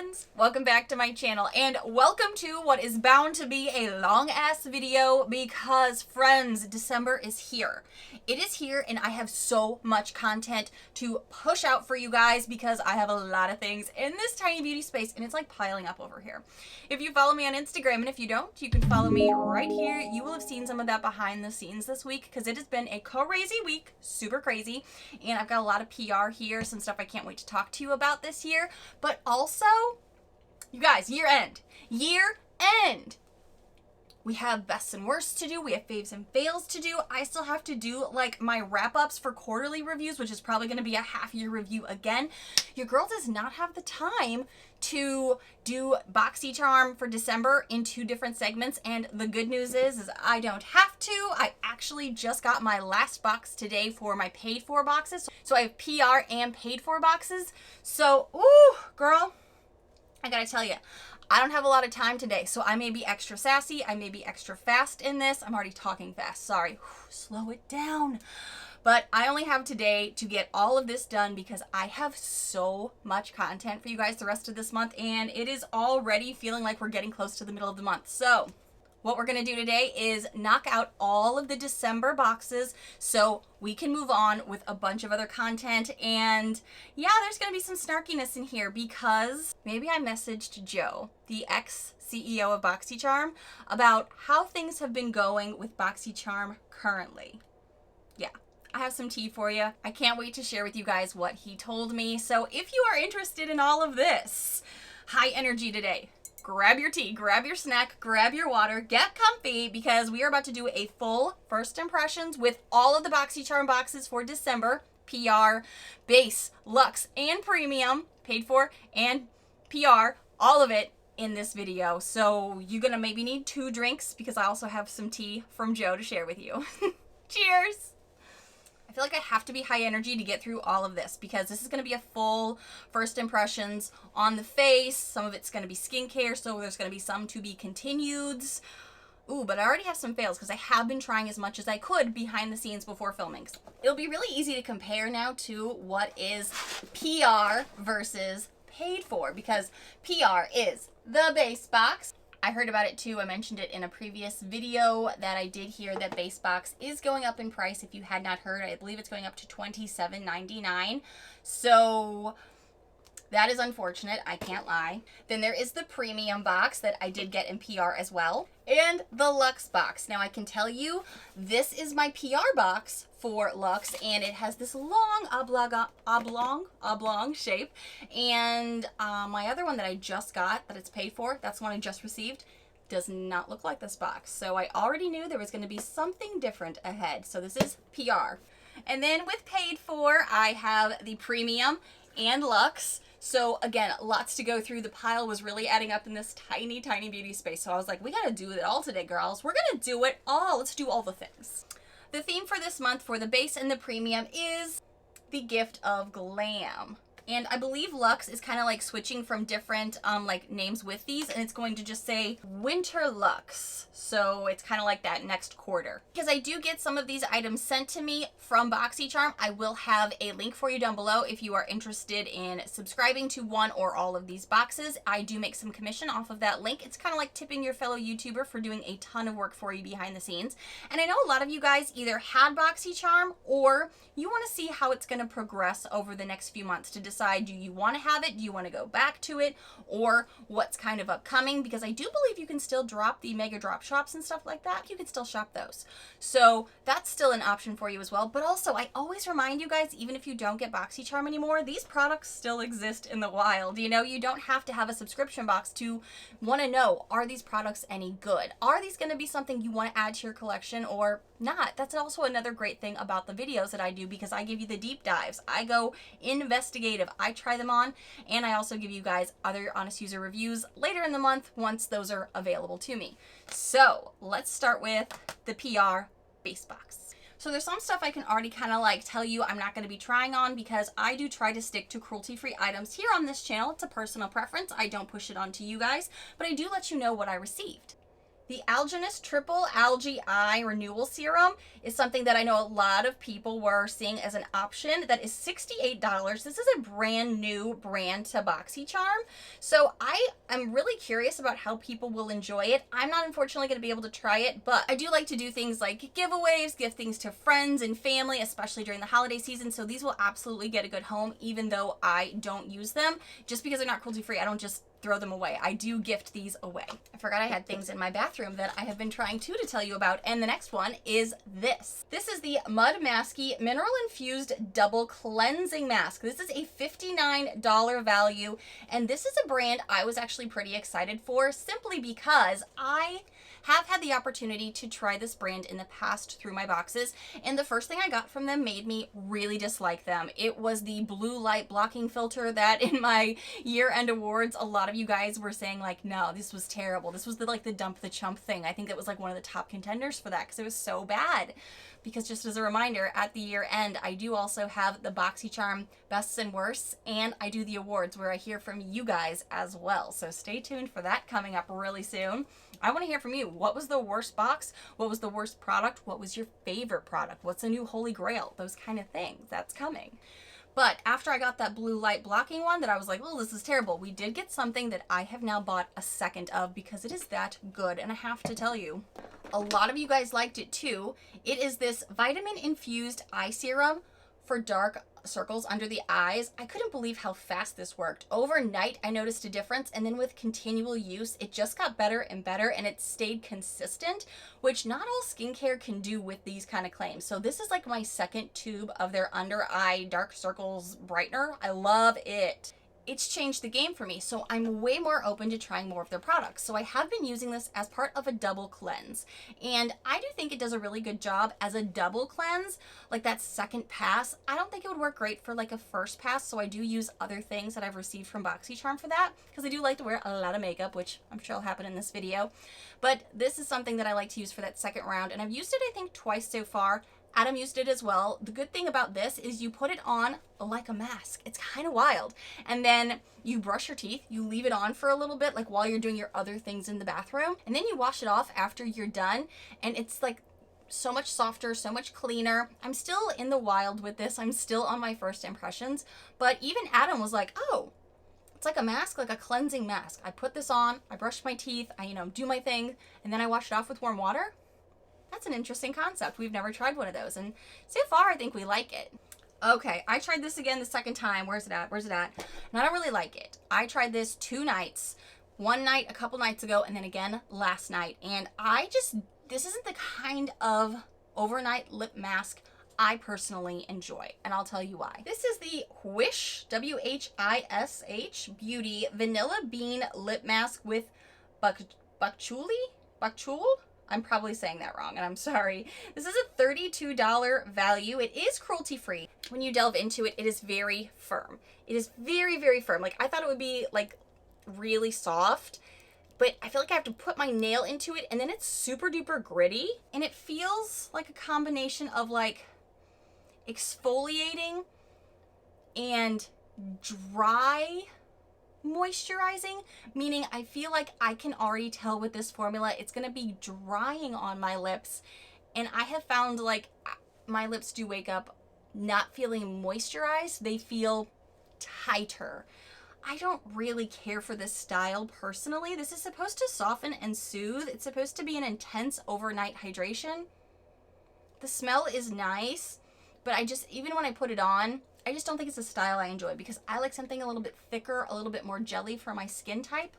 friends, welcome back to my channel and welcome to what is bound to be a long ass video because friends, December is here. It is here and I have so much content to push out for you guys because I have a lot of things in this tiny beauty space and it's like piling up over here. If you follow me on Instagram, and if you don't, you can follow me right here. You will have seen some of that behind the scenes this week because it has been a crazy week, super crazy, and I've got a lot of PR here, some stuff I can't wait to talk to you about this year. But also, you guys, year end. We have bests and worsts to do. We have faves and fails to do. I still have to do like my wrap-ups for quarterly reviews, which is probably going to be a half-year review again. Your girl does not have the time to do Boxycharm for December in 2 different segments, and the good news is I don't have to. I actually just got my last box today for my paid-for boxes. So I have PR and paid-for boxes. So, ooh, girl, I gotta tell you, I don't have a lot of time today, so I may be extra sassy, I may be extra fast in this. I'm already talking fast, sorry. Slow it down. But I only have today to get all of this done because I have so much content for you guys the rest of this month, and it is already feeling like we're getting close to the middle of the month. So what we're going to do today is knock out all of the December boxes so we can move on with a bunch of other content. And yeah, there's going to be some snarkiness in here because maybe I messaged Joe, the ex-CEO of Boxycharm, about how things have been going with Boxycharm currently. Yeah. I have some tea for you. I can't wait to share with you guys what he told me. So if you are interested in all of this, high energy today. Grab your tea, grab your snack, grab your water, get comfy because we are about to do a full first impressions with all of the Boxycharm boxes for December. PR, base, luxe, and premium, paid for, and PR, all of it in this video. So you're gonna maybe need 2 drinks because I also have some tea from Joe to share with you. Cheers! I feel like I have to be high energy to get through all of this because this is going to be a full first impressions on the face. Some of it's going to be skincare, so there's going to be some to be continueds. Ooh, but I already have some fails because I have been trying as much as I could behind the scenes before filming. It'll be really easy to compare now to what is PR versus paid for because PR is the base box. I heard about it too. I mentioned it in a previous video that I did hear that base box is going up in price. If you had not heard, I believe it's going up to $27.99. So that is unfortunate. I can't lie. Then there is the premium box that I did get in PR as well. And the Luxe box. Now I can tell you, this is my PR box for Luxe, and it has this long oblong shape. And my other one that I just got, that it's paid for, that's the one I just received, does not look like this box. So I already knew there was going to be something different ahead. So this is PR. And then with paid for, I have the premium and Luxe. So again, lots to go through. The pile was really adding up in this tiny, tiny beauty space. So I was like, we got to do it all today, girls. We're going to do it all. Let's do all the things. The theme for this month for the base and the premium is the gift of glam. And I believe Luxe is kind of like switching from different like names with these, and it's going to just say Winter Luxe. So it's kind of like that next quarter. Because I do get some of these items sent to me from Boxycharm. I will have a link for you down below if you are interested in subscribing to one or all of these boxes. I do make some commission off of that link. It's kind of like tipping your fellow YouTuber for doing a ton of work for you behind the scenes. And I know a lot of you guys either had Boxycharm or you want to see how it's going to progress over the next few months to decide, do you want to have it? Do you want to go back to it? Or what's kind of upcoming? Because I do believe you can still drop the mega drop shops and stuff like that. You can still shop those. So that's still an option for you as well. But also, I always remind you guys, even if you don't get Boxycharm anymore, these products still exist in the wild. You know, you don't have to have a subscription box to want to know, are these products any good? Are these going to be something you want to add to your collection or not? That's also another great thing about the videos that I do because I give you the deep dives. I go investigative. I try them on, and I also give you guys other honest user reviews later in the month once those are available to me. So let's start with the PR base box. So there's some stuff I can already kind of like tell you I'm not going to be trying on because I do try to stick to cruelty-free items here on this channel. It's a personal preference. I don't push it on to you guys, but I do let you know what I received. The Algenist Triple Algae Eye Renewal Serum is something that I know a lot of people were seeing as an option. That is $68. This is a brand new brand to Boxycharm. So I am really curious about how people will enjoy it. I'm not unfortunately going to be able to try it, but I do like to do things like giveaways, give things to friends and family, especially during the holiday season. So these will absolutely get a good home, even though I don't use them. Just because they're not cruelty free, I don't just throw them away. I do gift these away. I forgot I had things in my bathroom that I have been trying to tell you about, and the next one is this. This is the Mud Masky Mineral Infused Double Cleansing Mask. This is a $59 value, and this is a brand I was actually pretty excited for simply because I have had the opportunity to try this brand in the past through my boxes, and the first thing I got from them made me really dislike them. It was the blue light blocking filter that in my year-end awards, a lot of you guys were saying like, no, this was terrible. This was the dump the chump thing. I think it was like one of the top contenders for that because it was so bad. Because just as a reminder, at the year end, I do also have the Boxycharm Bests and Worsts, and I do the awards where I hear from you guys as well. So stay tuned for that coming up really soon. I want to hear from you. What was the worst box? What was the worst product? What was your favorite product? What's a new holy grail? Those kind of things. That's coming. But after I got that blue light blocking one that I was like, oh, this is terrible, we did get something that I have now bought a second of because it is that good. And I have to tell you, a lot of you guys liked it too. It is this vitamin infused eye serum for dark circles under the eyes. I couldn't believe how fast this worked. Overnight, I noticed a difference, and then with continual use, it just got better and better, and it stayed consistent, which not all skincare can do with these kind of claims. So this is like my second tube of their under eye dark circles brightener. I love it. It's changed the game for me, so I'm way more open to trying more of their products. So I have been using this as part of a double cleanse, and I do think it does a really good job as a double cleanse, like that second pass. I don't think it would work great for like a first pass, so I do use other things that I've received from Boxycharm for that, because I do like to wear a lot of makeup, which I'm sure will happen in this video. But this is something that I like to use for that second round, and I've used it I think twice so far. Adam used it as well. The good thing about this is you put it on like a mask. It's kind of wild. And then you brush your teeth, you leave it on for a little bit, like while you're doing your other things in the bathroom, and then you wash it off after you're done, and it's like so much softer, so much cleaner. I'm still in the wild with this. I'm still on my first impressions, but even Adam was like, oh, it's like a mask, like a cleansing mask. I put this on, I brush my teeth, I, do my thing, and then I wash it off with warm water. That's an interesting concept. We've never tried one of those, and so far I think we like it. Okay, I tried this again the second time. Where's it at? And I don't really like it. I tried this 2 nights. One night a couple nights ago, and then again last night, and this isn't the kind of overnight lip mask I personally enjoy, and I'll tell you why. This is the Wish, W-H-I-S-H, Beauty Vanilla Bean Lip Mask with Bakchul? I'm probably saying that wrong, and I'm sorry. This is a $32 value. It is cruelty-free. When you delve into it, it is very firm. It is very, very firm. Like, I thought it would be, like, really soft, but I feel like I have to put my nail into it, and then it's super-duper gritty, and it feels like a combination of, like, exfoliating and dry moisturizing, meaning I feel like I can already tell with this formula it's going to be drying on my lips, and I have found like my lips do wake up not feeling moisturized. They feel tighter. I don't really care for this style personally. This is supposed to soften and soothe. It's supposed to be an intense overnight hydration. The smell is nice, but even when I put it on, I just don't think it's a style I enjoy, because I like something a little bit thicker, a little bit more jelly for my skin type.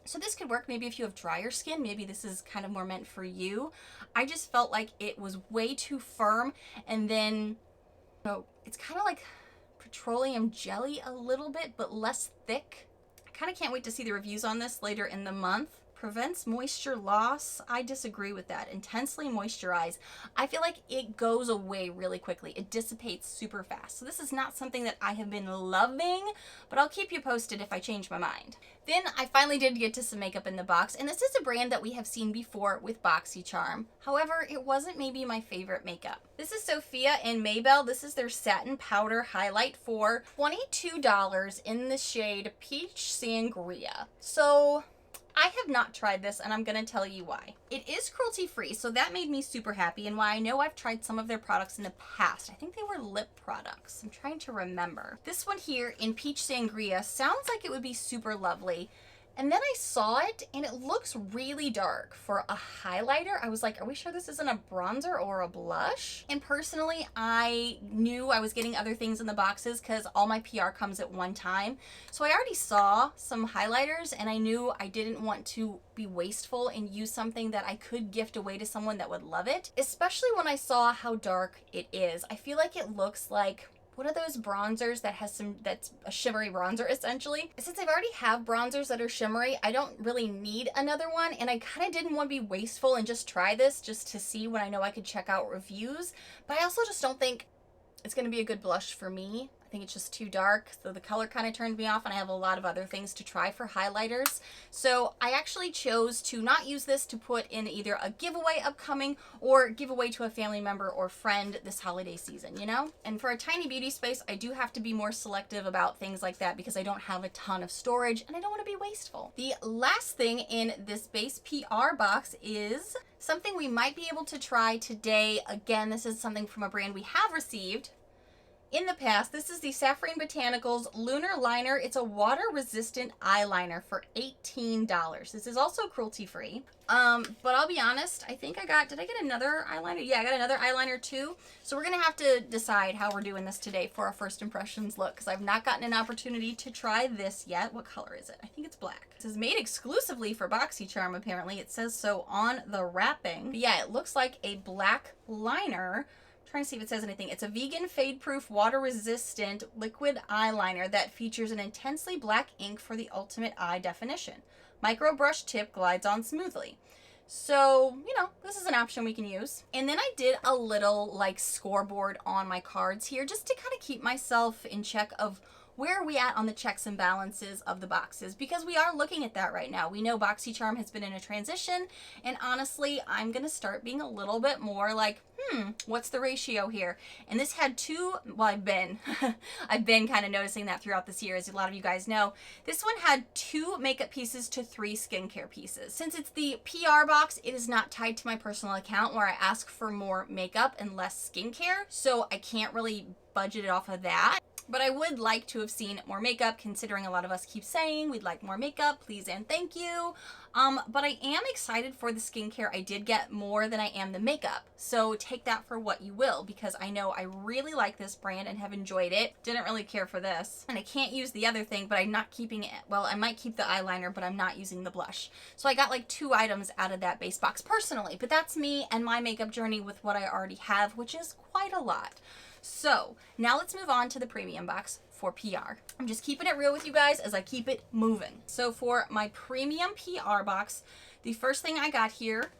So this could work maybe if you have drier skin. Maybe this is kind of more meant for you. I just felt like it was way too firm, and then it's kind of like petroleum jelly a little bit, but less thick. I kind of can't wait to see the reviews on this later in the month. Prevents moisture loss. I disagree with that. Intensely moisturize. I feel like it goes away really quickly. It dissipates super fast. So this is not something that I have been loving, but I'll keep you posted if I change my mind. Then I finally did get to some makeup in the box, and this is a brand that we have seen before with Boxycharm. However, it wasn't maybe my favorite makeup. This is Sophia and Maybell. This is their Satin Powder Highlight for $22 in the shade Peach Sangria. So I have not tried this, and I'm going to tell you why. It is cruelty-free, so that made me super happy, and why I know I've tried some of their products in the past. I think they were lip products. I'm trying to remember. This one here in Peach Sangria sounds like it would be super lovely. And then I saw it, and it looks really dark for a highlighter. I was like, are we sure this isn't a bronzer or a blush? And personally, I knew I was getting other things in the boxes because all my PR comes at one time. So I already saw some highlighters, and I knew I didn't want to be wasteful and use something that I could gift away to someone that would love it, especially when I saw how dark it is. I feel like it looks like one of those bronzers that has that's a shimmery bronzer essentially. Since I already have bronzers that are shimmery, I don't really need another one, and I kind of didn't want to be wasteful and just try this just to see when I know I could check out reviews. But I also just don't think it's going to be a good blush for me. I think it's just too dark, so the color kind of turned me off, and I have a lot of other things to try for highlighters. So I actually chose to not use this to put in either a giveaway upcoming or give away to a family member or friend this holiday season, you know? And for a tiny beauty space, I do have to be more selective about things like that because I don't have a ton of storage and I don't want to be wasteful. The last thing in this base PR box is something we might be able to try today. Again, this is something from a brand we have received in the past. This is the Saffron Botanicals Lunar Liner. It's a water-resistant eyeliner for $18. This is also cruelty-free. But I'll be honest, I think did I get another eyeliner? Yeah, I got another eyeliner too. So we're gonna have to decide how we're doing this today for our first impressions look, because I've not gotten an opportunity to try this yet. What color is it? I think it's black. This is made exclusively for Boxycharm, apparently. It says so on the wrapping. But yeah, it looks like a black liner. Trying to see if it says anything. It's a vegan, fade-proof, water-resistant liquid eyeliner that features an intensely black ink for the ultimate eye definition. Micro brush tip glides on smoothly. So, you know, this is an option we can use. And then I did a little like scoreboard on my cards here just to kind of keep myself in check of where are we at on the checks and balances of the boxes, because we are looking at that right now. We know Boxycharm has been in a transition, and honestly, I'm going to start being a little bit more like, what's the ratio here? And this had I've been kind of noticing that throughout this year, as a lot of you guys know. This one had 2 makeup pieces to 3 skincare pieces. Since it's the PR box, it is not tied to my personal account where I ask for more makeup and less skincare, so I can't really budget it off of that. But I would like to have seen more makeup, considering a lot of us keep saying we'd like more makeup, please and thank you. But I am excited for the skincare. I did get more than I am the makeup. So take that for what you will, because I know I really like this brand and have enjoyed it. Didn't really care for this. And I can't use the other thing, but I'm not keeping it. Well, I might keep the eyeliner, but I'm not using the blush. So I got like 2 items out of that base box personally. But that's me and my makeup journey with what I already have, which is quite a lot. So now let's move on to the premium box for PR. I'm just keeping it real with you guys as I keep it moving. So for my premium PR box, the first thing I got here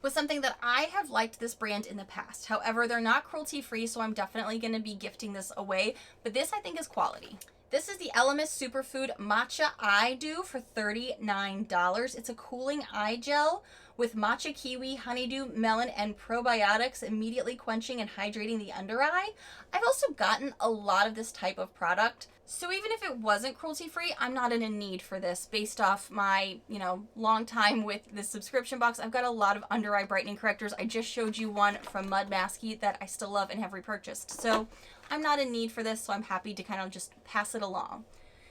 was something that I have liked this brand in the past. However, they're not cruelty free, so I'm definitely going to be gifting this away. But this I think is quality. This is the Algenist Superfood Matcha Eye Dew for $39. It's a cooling eye gel with matcha, kiwi, honeydew, melon, and probiotics, immediately quenching and hydrating the under eye. I've also gotten a lot of this type of product, so even if it wasn't cruelty-free, I'm not in a need for this based off my, long time with this subscription box. I've got a lot of under eye brightening correctors. I just showed you one from Mud Maskey that I still love and have repurchased. So I'm not in need for this, so I'm happy to kind of just pass it along.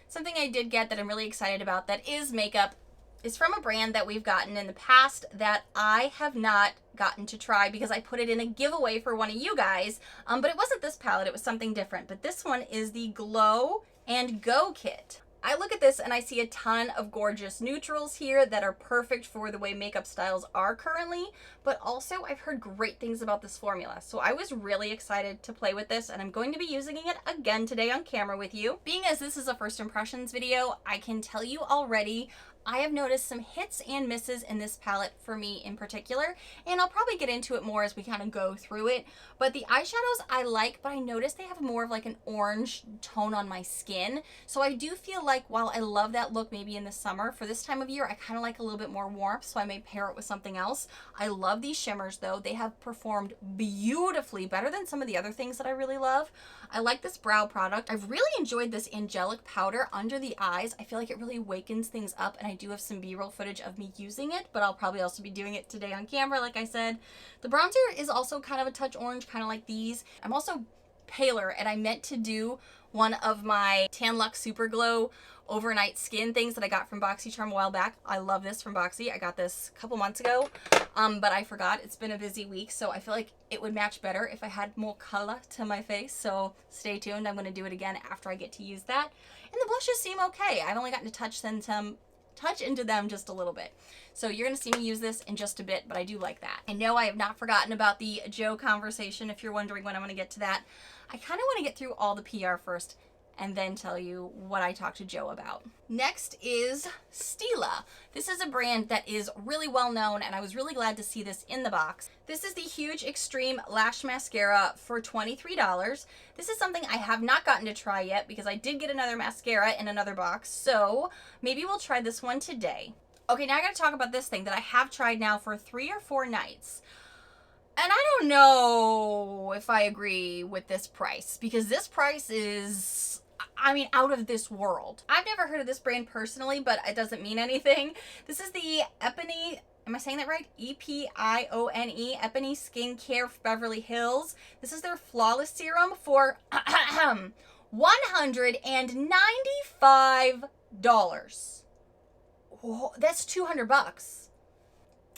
Something I did get that I'm really excited about that is makeup is from a brand that we've gotten in the past that I have not gotten to try because I put it in a giveaway for one of you guys, but it wasn't this palette, it was something different. But this one is the Glow and Go kit. I look at this and I see a ton of gorgeous neutrals here that are perfect for the way makeup styles are currently, but also I've heard great things about this formula. So I was really excited to play with this, and I'm going to be using it again today on camera with you. Being as this is a first impressions video, I can tell you already I have noticed some hits and misses in this palette for me in particular, and I'll probably get into it more as we kind of go through it. But the eyeshadows I like, but I noticed they have more of like an orange tone on my skin. So I do feel like while I love that look maybe in the summer, for this time of year, I kind of like a little bit more warmth, so I may pair it with something else. I love these shimmers though. They have performed beautifully, better than some of the other things that I really love. I like this brow product. I've really enjoyed this angelic powder under the eyes. I feel like it really wakens things up, and I do have some B-roll footage of me using it, but I'll probably also be doing it today on camera, like I said. The bronzer is also kind of a touch orange, kind of like these. I'm also paler, and I meant to do one of my Tan Luxe Super Glow overnight skin things that I got from Boxycharm a while back. I love this from Boxy. I got this a couple months ago, but I forgot. It's been a busy week, so I feel like it would match better if I had more color to my face, so stay tuned. I'm going to do it again after I get to use that. And the blushes seem okay. I've only gotten to touch into them just a little bit. So you're going to see me use this in just a bit, but I do like that. I know I have not forgotten about the Joe conversation, if you're wondering when I'm going to get to that. I kind of want to get through all the PR first and then tell you what I talked to Joe about. Next is Stila. This is a brand that is really well known, and I was really glad to see this in the box. This is the Huge Extreme Lash Mascara for $23. This is something I have not gotten to try yet because I did get another mascara in another box, so maybe we'll try this one today. Okay, now I gotta talk about this thing that I have tried now for 3 or 4 nights. And I don't know if I agree with this price, because this price is, I mean, out of this world. I've never heard of this brand personally, but it doesn't mean anything. This is the Epony, am I saying that right? E-P-I-O-N-E, Epony Skincare Beverly Hills. This is their Flawless Serum for $195. Whoa, that's $200.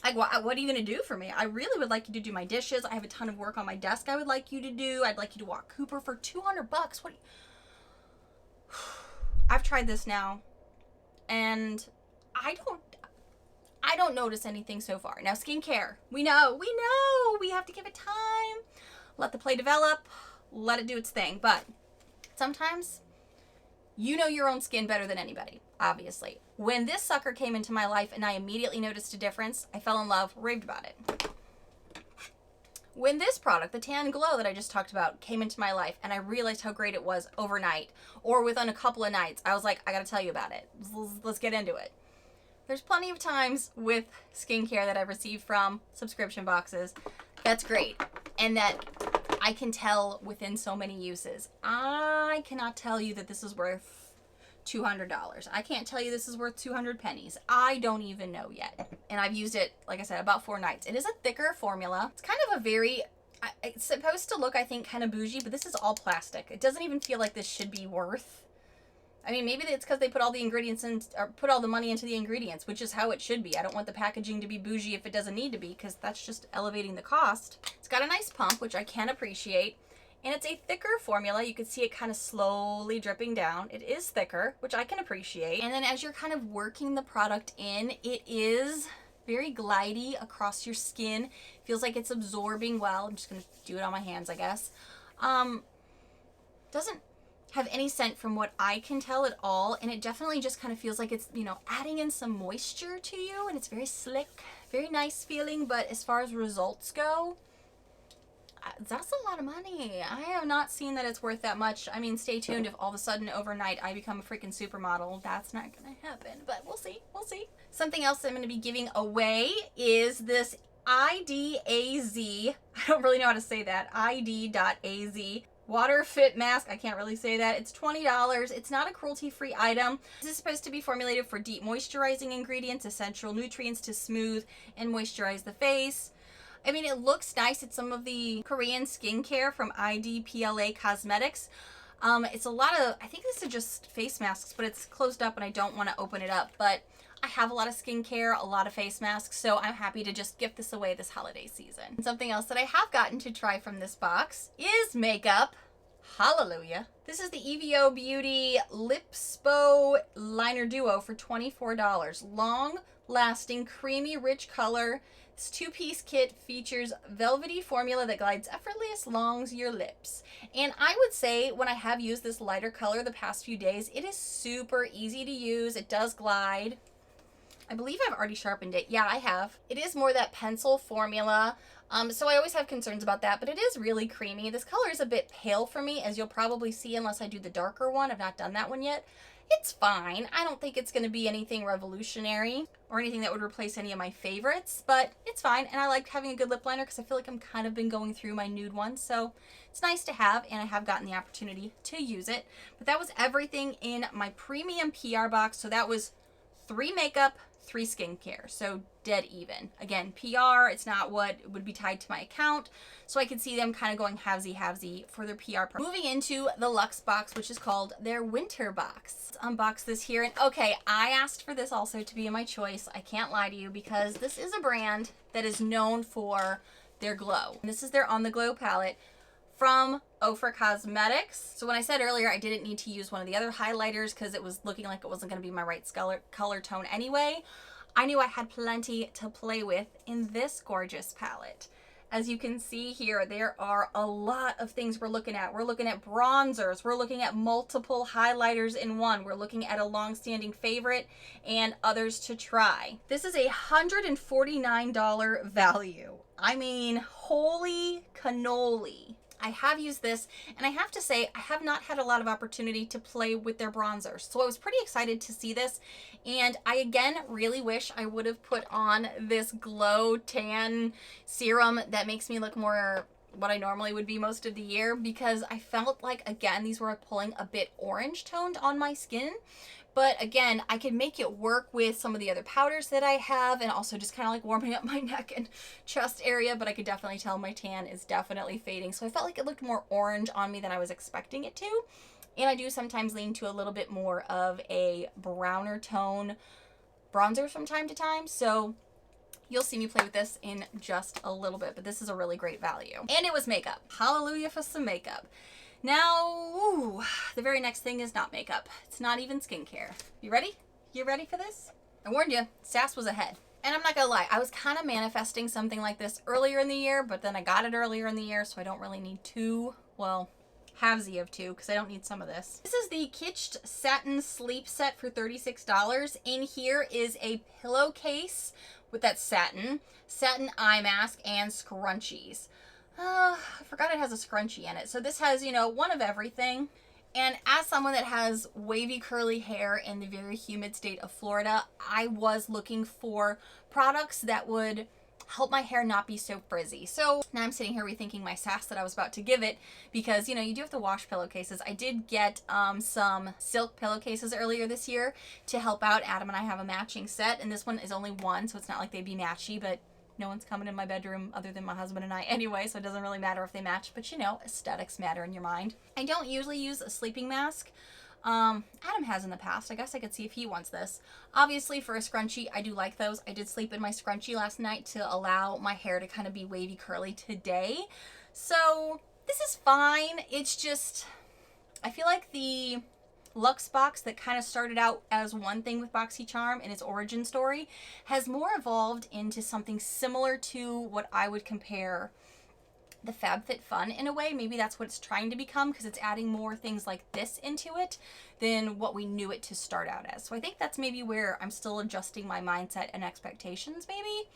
Like, what are you going to do for me? I really would like you to do my dishes. I have a ton of work on my desk I would like you to do. I'd like you to walk Cooper for $200. What? I've tried this now, and I don't notice anything so far. Now, skincare, we know, we have to give it time, let the play develop, let it do its thing. But sometimes you know your own skin better than anybody, obviously. When this sucker came into my life and I immediately noticed a difference, I fell in love, raved about it. When this product, the Tan Glow that I just talked about, came into my life and I realized how great it was overnight or within a couple of nights, I was like, I gotta tell you about it. Let's get into it. There's plenty of times with skincare that I've received from subscription boxes that's great and that I can tell within so many uses. I cannot tell you that this is worth $200. I can't tell you this is worth 200 pennies. I don't even know yet. And I've used it, like I said, about 4 nights. It is a thicker formula. It's kind of a very, it's supposed to look, I think, kind of bougie, but this is all plastic. It doesn't even feel like this should be worth. I mean, maybe it's because they put all the ingredients in, or put all the money into the ingredients, which is how it should be. I don't want the packaging to be bougie if it doesn't need to be, because that's just elevating the cost. It's got a nice pump, which I can appreciate. And it's a thicker formula. You can see it kind of slowly dripping down. It is thicker, which I can appreciate. And then as you're kind of working the product in, it is very glidey across your skin. Feels like it's absorbing well. I'm just going to do it on my hands, I guess. Doesn't have any scent from what I can tell at all. And it definitely just kind of feels like it's, you know, adding in some moisture to you. And it's very slick, very nice feeling. But as far as results go, that's a lot of money. I have not seen that it's worth that much. I mean, stay tuned if all of a sudden overnight I become a freaking supermodel. That's not going to happen, but we'll see. We'll see. Something else I'm going to be giving away is this IDAZ. I don't really know how to say that. ID.AZ. Water Fit Mask. I can't really say that. It's $20. It's not a cruelty-free item. This is supposed to be formulated for deep moisturizing ingredients, essential nutrients to smooth and moisturize the face. I mean, it looks nice. It's some of the Korean skincare from IDPLA Cosmetics. It's a lot of, I think this is just face masks, but it's closed up and I don't want to open it up. But I have a lot of skincare, a lot of face masks, so I'm happy to just gift this away this holiday season. And something else that I have gotten to try from this box is makeup. Hallelujah. This is the EVO Beauty Lipspo Liner Duo for $24. Long lasting, creamy, rich color. This 2-piece kit features velvety formula that glides effortlessly along your lips. And I would say when I have used this lighter color the past few days, it is super easy to use. It does glide. I believe I've already sharpened it. Yeah, I have. It is more that pencil formula. So I always have concerns about that, but it is really creamy. This color is a bit pale for me, as you'll probably see unless I do the darker one. I've not done that one yet. It's fine. I don't think it's going to be anything revolutionary or anything that would replace any of my favorites, but it's fine. And I like having a good lip liner because I feel like I'm kind of been going through my nude ones, so it's nice to have, and I have gotten the opportunity to use it. But that was everything in my premium PR box, so that was 3 makeup, 3 skincare, so dead even. Again, PR, it's not what would be tied to my account, so I could see them kind of going halvesy for their PR part. Moving into the Luxe Box, which is called their winter box. Let's unbox this here, and okay, I asked for this also to be my choice. I can't lie to you, because this is a brand that is known for their glow. And this is their On The Glow palette from Ofra Cosmetics. So when I said earlier I didn't need to use one of the other highlighters because it was looking like it wasn't going to be my right color tone anyway, I knew I had plenty to play with in this gorgeous palette. As you can see here, there are a lot of things we're looking at. We're looking at bronzers. We're looking at multiple highlighters in one. We're looking at a long-standing favorite and others to try. This is a $149 value. I mean, holy cannoli. I have used this, and I have to say, I have not had a lot of opportunity to play with their bronzers. So I was pretty excited to see this, and I again really wish I would have put on this glow tan serum that makes me look more what I normally would be most of the year, because I felt like, again, these were pulling a bit orange toned on my skin. But again, I can make it work with some of the other powders that I have, and also just kind of like warming up my neck and chest area, but I could definitely tell my tan is definitely fading. So I felt like it looked more orange on me than I was expecting it to. And I do sometimes lean to a little bit more of a browner tone bronzer from time to time. So you'll see me play with this in just a little bit, but this is a really great value. And it was makeup. Hallelujah for some makeup. Now, ooh, the very next thing is not makeup. It's not even skincare. You ready? You ready for this? I warned you, SAS was ahead. And I'm not gonna lie, I was kind of manifesting something like this earlier in the year, but then I got it earlier in the year, so I don't really need two, well, halvesy of two, because I don't need some of this. This is the Kitsched Satin Sleep Set for $36. In here is a pillowcase with that satin eye mask, and scrunchies. I forgot it has a scrunchie in it. So this has, you know, one of everything. And as someone that has wavy curly hair in the very humid state of Florida, I was looking for products that would help my hair not be so frizzy. So now I'm sitting here rethinking my sass that I was about to give it, because, you know, you do have to wash pillowcases. I did get some silk pillowcases earlier this year to help out. Adam and I have a matching set, and this one is only one, so it's not like they'd be matchy, but no one's coming in my bedroom other than my husband and I anyway, so it doesn't really matter if they match, but you know, aesthetics matter in your mind. I don't usually use a sleeping mask. Adam has in the past. I guess I could see if he wants this. Obviously, for a scrunchie, I do like those. I did sleep in my scrunchie last night to allow my hair to kind of be wavy curly today. So this is fine. It's just, I feel like the Luxe Box that kind of started out as one thing with Boxycharm in its origin story has more evolved into something similar to what I would compare the FabFitFun in a way. Maybe that's what it's trying to become, because it's adding more things like this into it than what we knew it to start out as. So I think that's maybe where I'm still adjusting my mindset and expectations, maybe.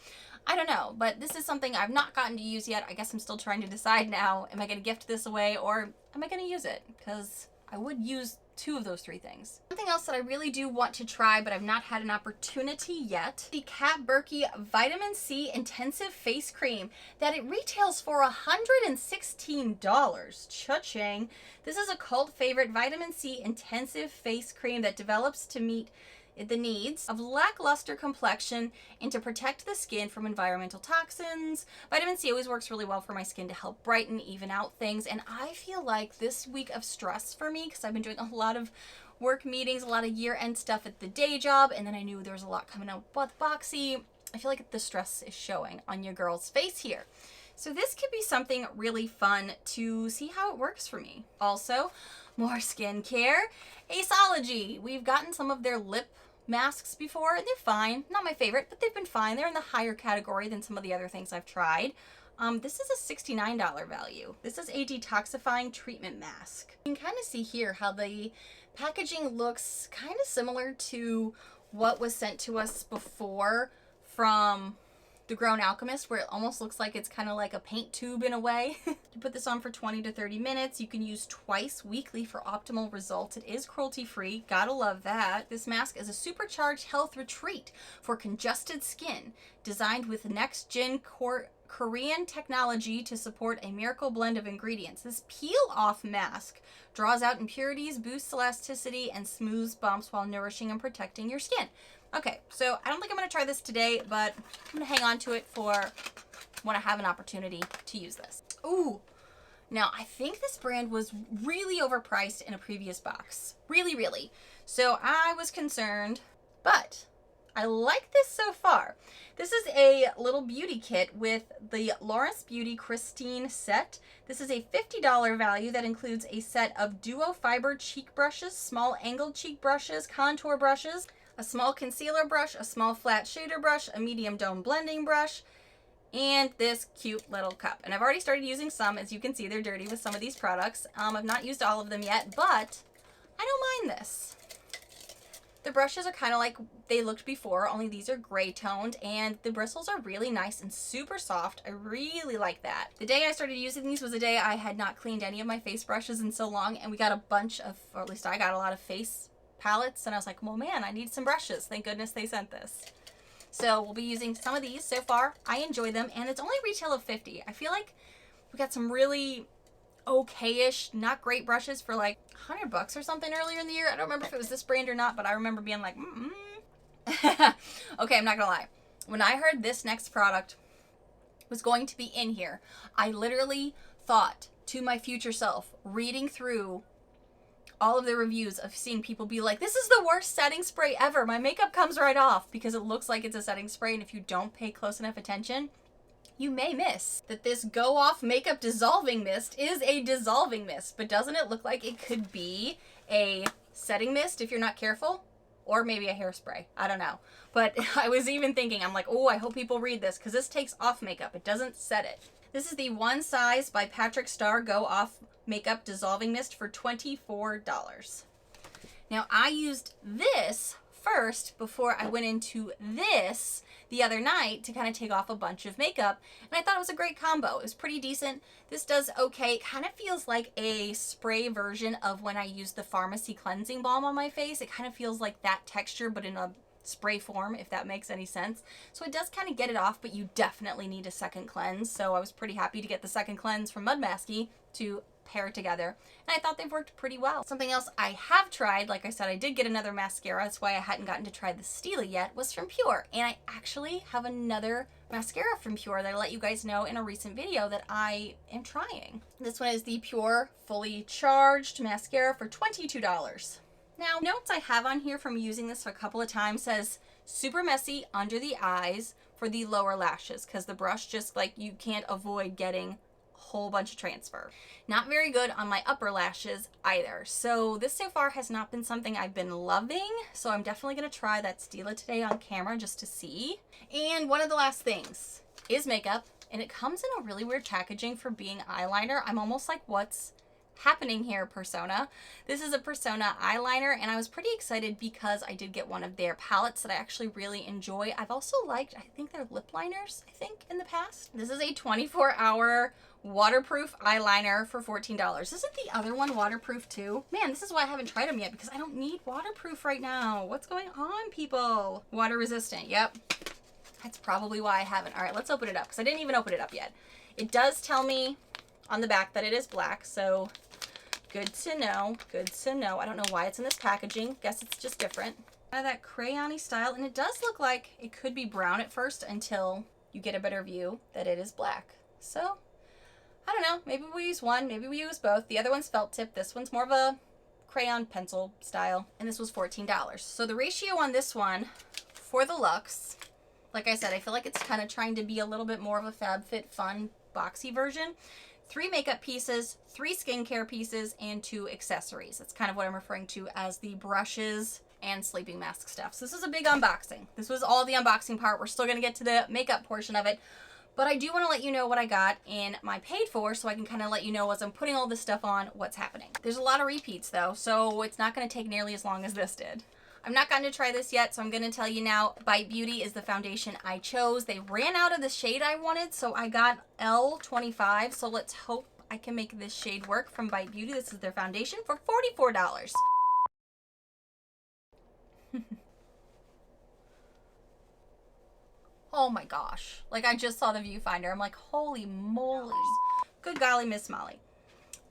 I don't know, but this is something I've not gotten to use yet. I guess I'm still trying to decide now, am I going to gift this away or am I going to use it? Because I would use two of those three things. Something else that I really do want to try, but I've not had an opportunity yet, the Berkey Vitamin C Intensive Face Cream that it retails for $116. Cha-ching. This is a cult favorite vitamin C intensive face cream that develops to meet the needs of lackluster complexion and to protect the skin from environmental toxins. Vitamin C always works really well for my skin to help brighten, even out things. And I feel like this week of stress for me, because I've been doing a lot of work meetings, a lot of year-end stuff at the day job, and then I knew there was a lot coming out with Boxy. I feel like the stress is showing on your girl's face here. So this could be something really fun to see how it works for me. Also, more skincare. Aceology. We've gotten some of their lip masks before, and they're fine. Not my favorite, but they've been fine. They're in the higher category than some of the other things I've tried. This is a $69 value. This is a detoxifying treatment mask. You can kind of see here how the packaging looks kind of similar to what was sent to us before from the Grown Alchemist, where it almost looks like it's kind of like a paint tube in a way. You put this on for 20 to 30 minutes. You can use twice weekly for optimal results. It is cruelty-free. Gotta love that. This mask is a supercharged health retreat for congested skin, designed with next-gen Korean technology to support a miracle blend of ingredients. This peel-off mask draws out impurities, boosts elasticity, and smooths bumps while nourishing and protecting your skin. Okay, so I don't think I'm going to try this today, but I'm going to hang on to it for when I have an opportunity to use this. Ooh, now I think this brand was really overpriced in a previous box. Really, really. So I was concerned, but I like this so far. This is a little beauty kit with the Lawrence Beauty Christine set. This is a $50 value that includes a set of duo fiber cheek brushes, small angled cheek brushes, contour brushes, a small concealer brush, a small flat shader brush, a medium dome blending brush, and this cute little cup. And I've already started using some. As you can see, they're dirty with some of these products. I've not used all of them yet, but I don't mind this. The brushes are kind of like they looked before, only these are gray toned, and the bristles are really nice and super soft. I really like that. The day I started using these was the day I had not cleaned any of my face brushes in so long, and we got a bunch of, or at least I got a lot of face palettes, and I was like, well, man, I need some brushes. Thank goodness they sent this. So we'll be using some of these so far. I enjoy them, and it's only retail of $50. I feel like we got some really okay-ish, not great brushes for like $100 or something earlier in the year. I don't remember if it was this brand or not, but I remember being like, Okay, I'm not gonna lie. When I heard this next product was going to be in here, I literally thought to my future self, reading through all of the reviews of seeing people be like, this is the worst setting spray ever. My makeup comes right off, because it looks like it's a setting spray, and if you don't pay close enough attention, you may miss that this Go Off Makeup Dissolving Mist is a dissolving mist, but doesn't it look like it could be a setting mist if you're not careful? Or maybe a hairspray. I don't know. But I was even thinking, I'm like, oh, I hope people read this, because this takes off makeup. It doesn't set it. This is the One Size by Patrick Starr Go Off Makeup Dissolving Mist for $24. Now, I used this first before I went into this the other night to kind of take off a bunch of makeup, and I thought it was a great combo. It was pretty decent. This does okay. It kind of feels like a spray version of when I used the Pharmacy Cleansing Balm on my face. It kind of feels like that texture, but in a spray form, if that makes any sense. So it does kind of get it off, but you definitely need a second cleanse. So I was pretty happy to get the second cleanse from Mud Masky to pair together, and I thought they've worked pretty well. Something else I have tried, like I said, I did get another mascara. That's why I hadn't gotten to try the Stila yet, was from Pure, and I actually have another mascara from Pure that I let you guys know in a recent video that I am trying. This one is the Pure Fully Charged Mascara for $22. Now, notes I have on here from using this a couple of times says super messy under the eyes for the lower lashes, because the brush just, like, you can't avoid getting whole bunch of transfer. Not very good on my upper lashes either. So this so far has not been something I've been loving. So I'm definitely going to try that Stila today on camera just to see. And one of the last things is makeup, and it comes in a really weird packaging for being eyeliner. I'm almost like, what's happening here, Persona? This is a Persona eyeliner, and I was pretty excited because I did get one of their palettes that I actually really enjoy. I've also liked, I think they're lip liners, I think, in the past. This is a 24-hour waterproof eyeliner for $14. Isn't the other one waterproof too? Man, this is why I haven't tried them yet, because I don't need waterproof right now. What's going on, people? Water resistant, yep. That's probably why I haven't. All right, let's open it up, because I didn't even open it up yet. It does tell me on the back that it is black, so good to know, good to know. I don't know why it's in this packaging. Guess it's just different. Kind of that crayon-y style, and it does look like it could be brown at first until you get a better view that it is black. So, I don't know, maybe we use one, maybe we use both. The other one's felt tip, this one's more of a crayon pencil style, and this was $14. So the ratio on this one for the Luxe, like I said, I feel like it's kind of trying to be a little bit more of a FabFitFun boxy version. 3 makeup pieces, 3 skincare pieces, and 2 accessories. That's kind of what I'm referring to as the brushes and sleeping mask stuff. So this is a big unboxing. This was all the unboxing part. We're still going to get to the makeup portion of it. But I do want to let you know what I got in my paid for, so I can kind of let you know as I'm putting all this stuff on what's happening. There's a lot of repeats though, so it's not going to take nearly as long as this did. I've not gotten to try this yet, so I'm going to tell you now. Bite Beauty is the foundation I chose. They ran out of the shade I wanted, so I got L25. So let's hope I can make this shade work from Bite Beauty. This is their foundation for $44. Oh my gosh. Like, I just saw the viewfinder. I'm like, holy moly. Good golly, Miss Molly.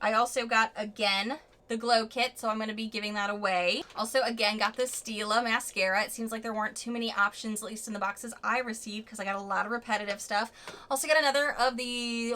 I also got, again, the Glow Kit, so I'm going to be giving that away. Also, again, got the Stila Mascara. It seems like there weren't too many options, at least in the boxes I received, because I got a lot of repetitive stuff. Also got another of the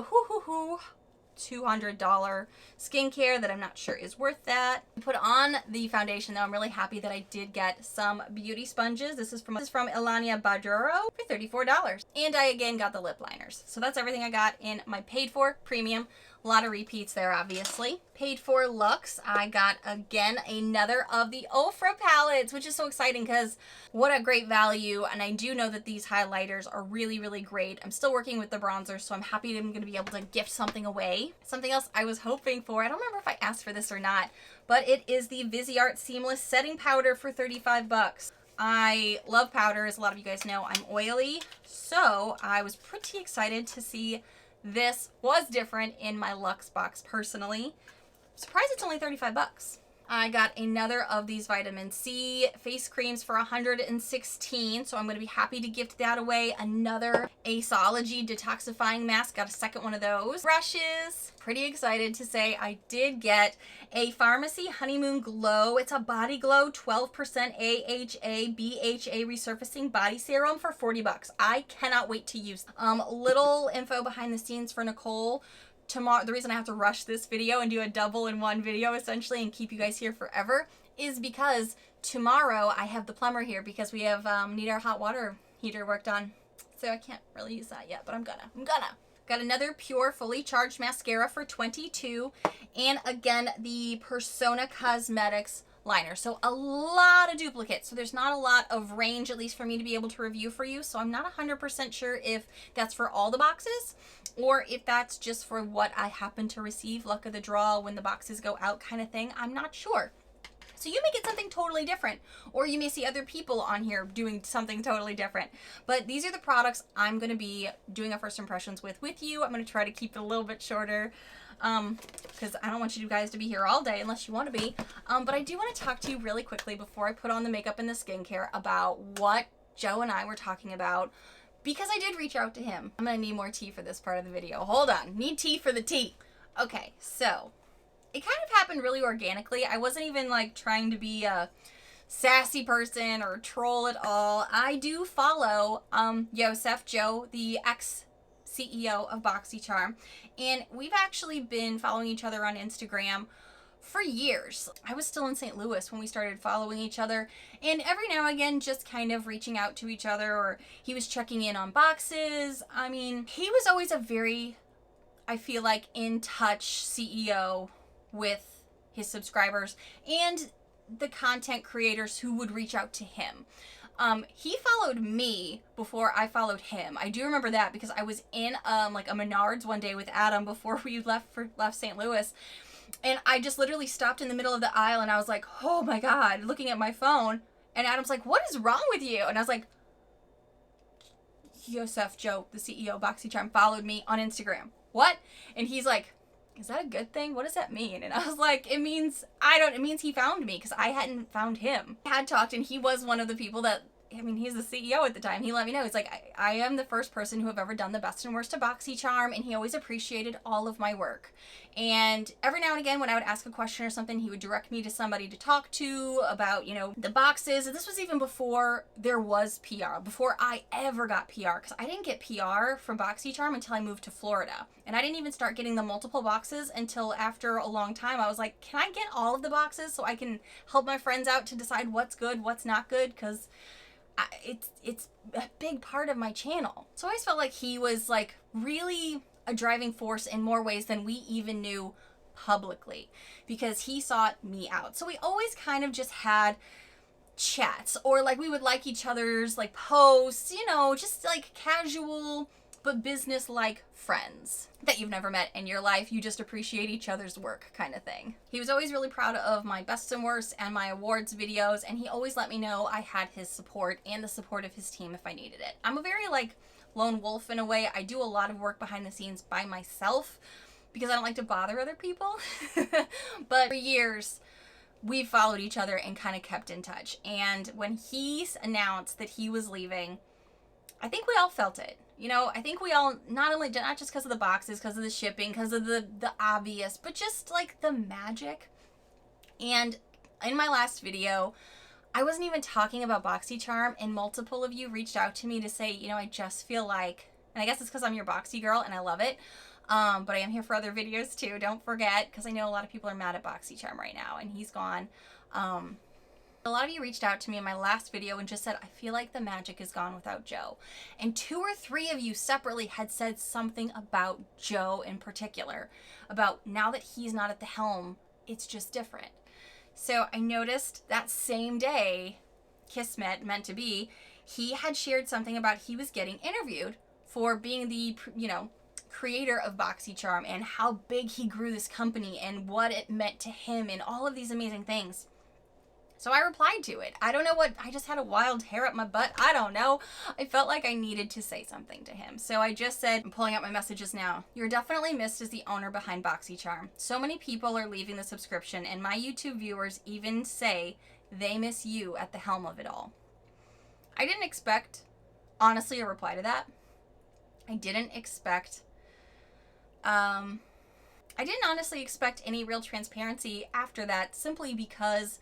$200 skincare that I'm not sure is worth that. Put on the foundation though. I'm really happy that I did get some beauty sponges. This is from Elania Baduro for $34. And I again got the lip liners. So that's everything I got in my paid for premium. A lot of repeats there, obviously. Paid for Luxe, I got again another of the Ofra palettes, which is so exciting because what a great value. And I do know that these highlighters are really, really great. I'm still working with the bronzers, so I'm happy that I'm going to be able to gift something away. Something else I was hoping for, I don't remember if I asked for this or not, but it is the Viseart Seamless Setting Powder for 35 bucks. I love powders. A lot of you guys know I'm oily, so I was pretty excited to see this was different in my Luxe box personally. I'm surprised it's only 35 bucks. I got another of these vitamin C face creams for 116, so I'm going to be happy to gift that away. Another Aceology detoxifying mask, got a second one of those. Brushes, pretty excited to say I did get a Pharmacy Honeymoon Glow. It's a body glow 12% AHA BHA resurfacing body serum for 40 bucks. I cannot wait to use. Little info behind the scenes for Nichole. Tomorrow, the reason I have to rush this video and do a double in one video essentially and keep you guys here forever is because tomorrow I have the plumber here because we have need our hot water heater worked on. So I can't really use that yet, but I'm gonna. Got another Pure Fully Charged Mascara for 22, and again the Persona Cosmetics liner. So a lot of duplicates. So there's not a lot of range, at least for me to be able to review for you. So I'm not 100% sure if that's for all the boxes or if that's just for what I happen to receive, luck of the draw when the boxes go out kind of thing. I'm not sure. So you may get something totally different, or you may see other people on here doing something totally different. But these are the products I'm going to be doing a first impressions with you. I'm going to try to keep it a little bit shorter because I don't want you guys to be here all day unless you want to be. But I do want to talk to you really quickly before I put on the makeup and the skincare about what Joe and I were talking about, because I did reach out to him. I'm going to need more tea for this part of the video. Hold on. Need tea for the tea. Okay, so it kind of happened really organically. I wasn't even like trying to be a sassy person or troll at all. I do follow Yosef Joe, the ex-CEO of Boxycharm, and we've actually been following each other on Instagram for years. I was still in St. Louis when we started following each other, and every now and again just kind of reaching out to each other, or he was checking in on boxes. I mean, he was always a very, I feel like, in touch CEO with his subscribers and the content creators who would reach out to him. He followed me before I followed him. I do remember that because I was in like a Menards one day with Adam before we left St. Louis, and I just literally stopped in the middle of the aisle and I was like, oh my God, looking at my phone, and Adam's like, what is wrong with you? And I was like, Yosef Joe, the CEO of Boxycharm, followed me on Instagram. What? And he's like, is that a good thing? What does that mean? And I was like, it means he found me because I hadn't found him. I had talked, and he was one of the people that, I mean, he's the CEO at the time. He let me know. He's like, I am the first person who have ever done the best and worst of Boxycharm, and he always appreciated all of my work. And every now and again, when I would ask a question or something, he would direct me to somebody to talk to about, you know, the boxes. And this was even before there was PR, before I ever got PR, because I didn't get PR from Boxycharm until I moved to Florida. And I didn't even start getting the multiple boxes until after a long time. I was like, can I get all of the boxes so I can help my friends out to decide what's good, what's not good? Because it's a big part of my channel. So I always felt like he was like really a driving force in more ways than we even knew publicly, because he sought me out. So we always kind of just had chats, or like we would like each other's like posts, you know, just like casual but business-like friends that you've never met in your life. You just appreciate each other's work kind of thing. He was always really proud of my best and worst and my awards videos, and he always let me know I had his support and the support of his team if I needed it. I'm a very like lone wolf in a way. I do a lot of work behind the scenes by myself because I don't like to bother other people. But for years, we've followed each other and kind of kept in touch. And when he announced that he was leaving, I think we all felt it. You know, I think we all, not just because of the boxes, because of the shipping, because of the obvious, but just like the magic And in my last video, I wasn't even talking about Boxycharm, and multiple of you reached out to me to say, you know, I just feel like, and I guess it's because I'm your Boxy girl and I love it, but I am here for other videos too, don't forget, because I know a lot of people are mad at Boxycharm right now, and he's gone. A lot of you reached out to me in my last video and just said, I feel like the magic is gone without Joe. And 2 or 3 of you separately had said something about Joe in particular, about now that he's not at the helm, it's just different. So I noticed that same day, Kismet, meant to be, he had shared something about he was getting interviewed for being the, you know, creator of Boxycharm and how big he grew this company and what it meant to him and all of these amazing things. So I replied to it. I don't know what, I just had a wild hair up my butt. I don't know. I felt like I needed to say something to him. So I just said, I'm pulling out my messages now. You're definitely missed as the owner behind Boxycharm. So many people are leaving the subscription, and my YouTube viewers even say they miss you at the helm of it all. I didn't expect, honestly, a reply to that. I didn't honestly expect any real transparency after that, simply because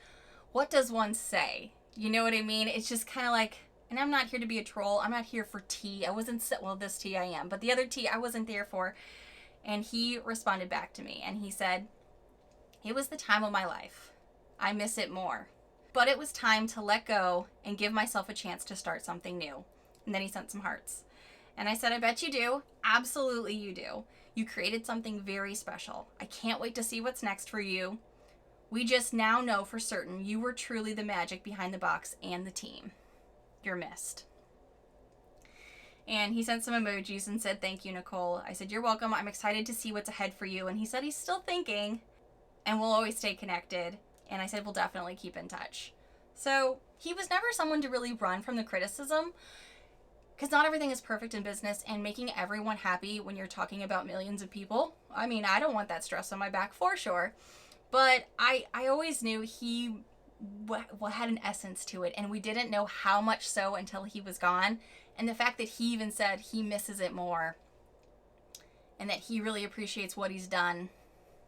what does one say? You know what I mean? It's just kind of like, and I'm not here to be a troll. I'm not here for tea. I wasn't, well, this tea I am, but the other tea I wasn't there for. And he responded back to me and he said, it was the time of my life. I miss it more. But it was time to let go and give myself a chance to start something new. And then he sent some hearts. And I said, I bet you do. Absolutely you do. You created something very special. I can't wait to see what's next for you. We just now know for certain you were truly the magic behind the box and the team. You're missed. And he sent some emojis and said, thank you, Nichole. I said, you're welcome. I'm excited to see what's ahead for you. And he said he's still thinking and we'll always stay connected. And I said, we'll definitely keep in touch. So he was never someone to really run from the criticism, because not everything is perfect in business, and making everyone happy when you're talking about millions of people. I mean, I don't want that stress on my back for sure. But I always knew he had an essence to it, and we didn't know how much so until he was gone. And the fact that he even said he misses it more and that he really appreciates what he's done.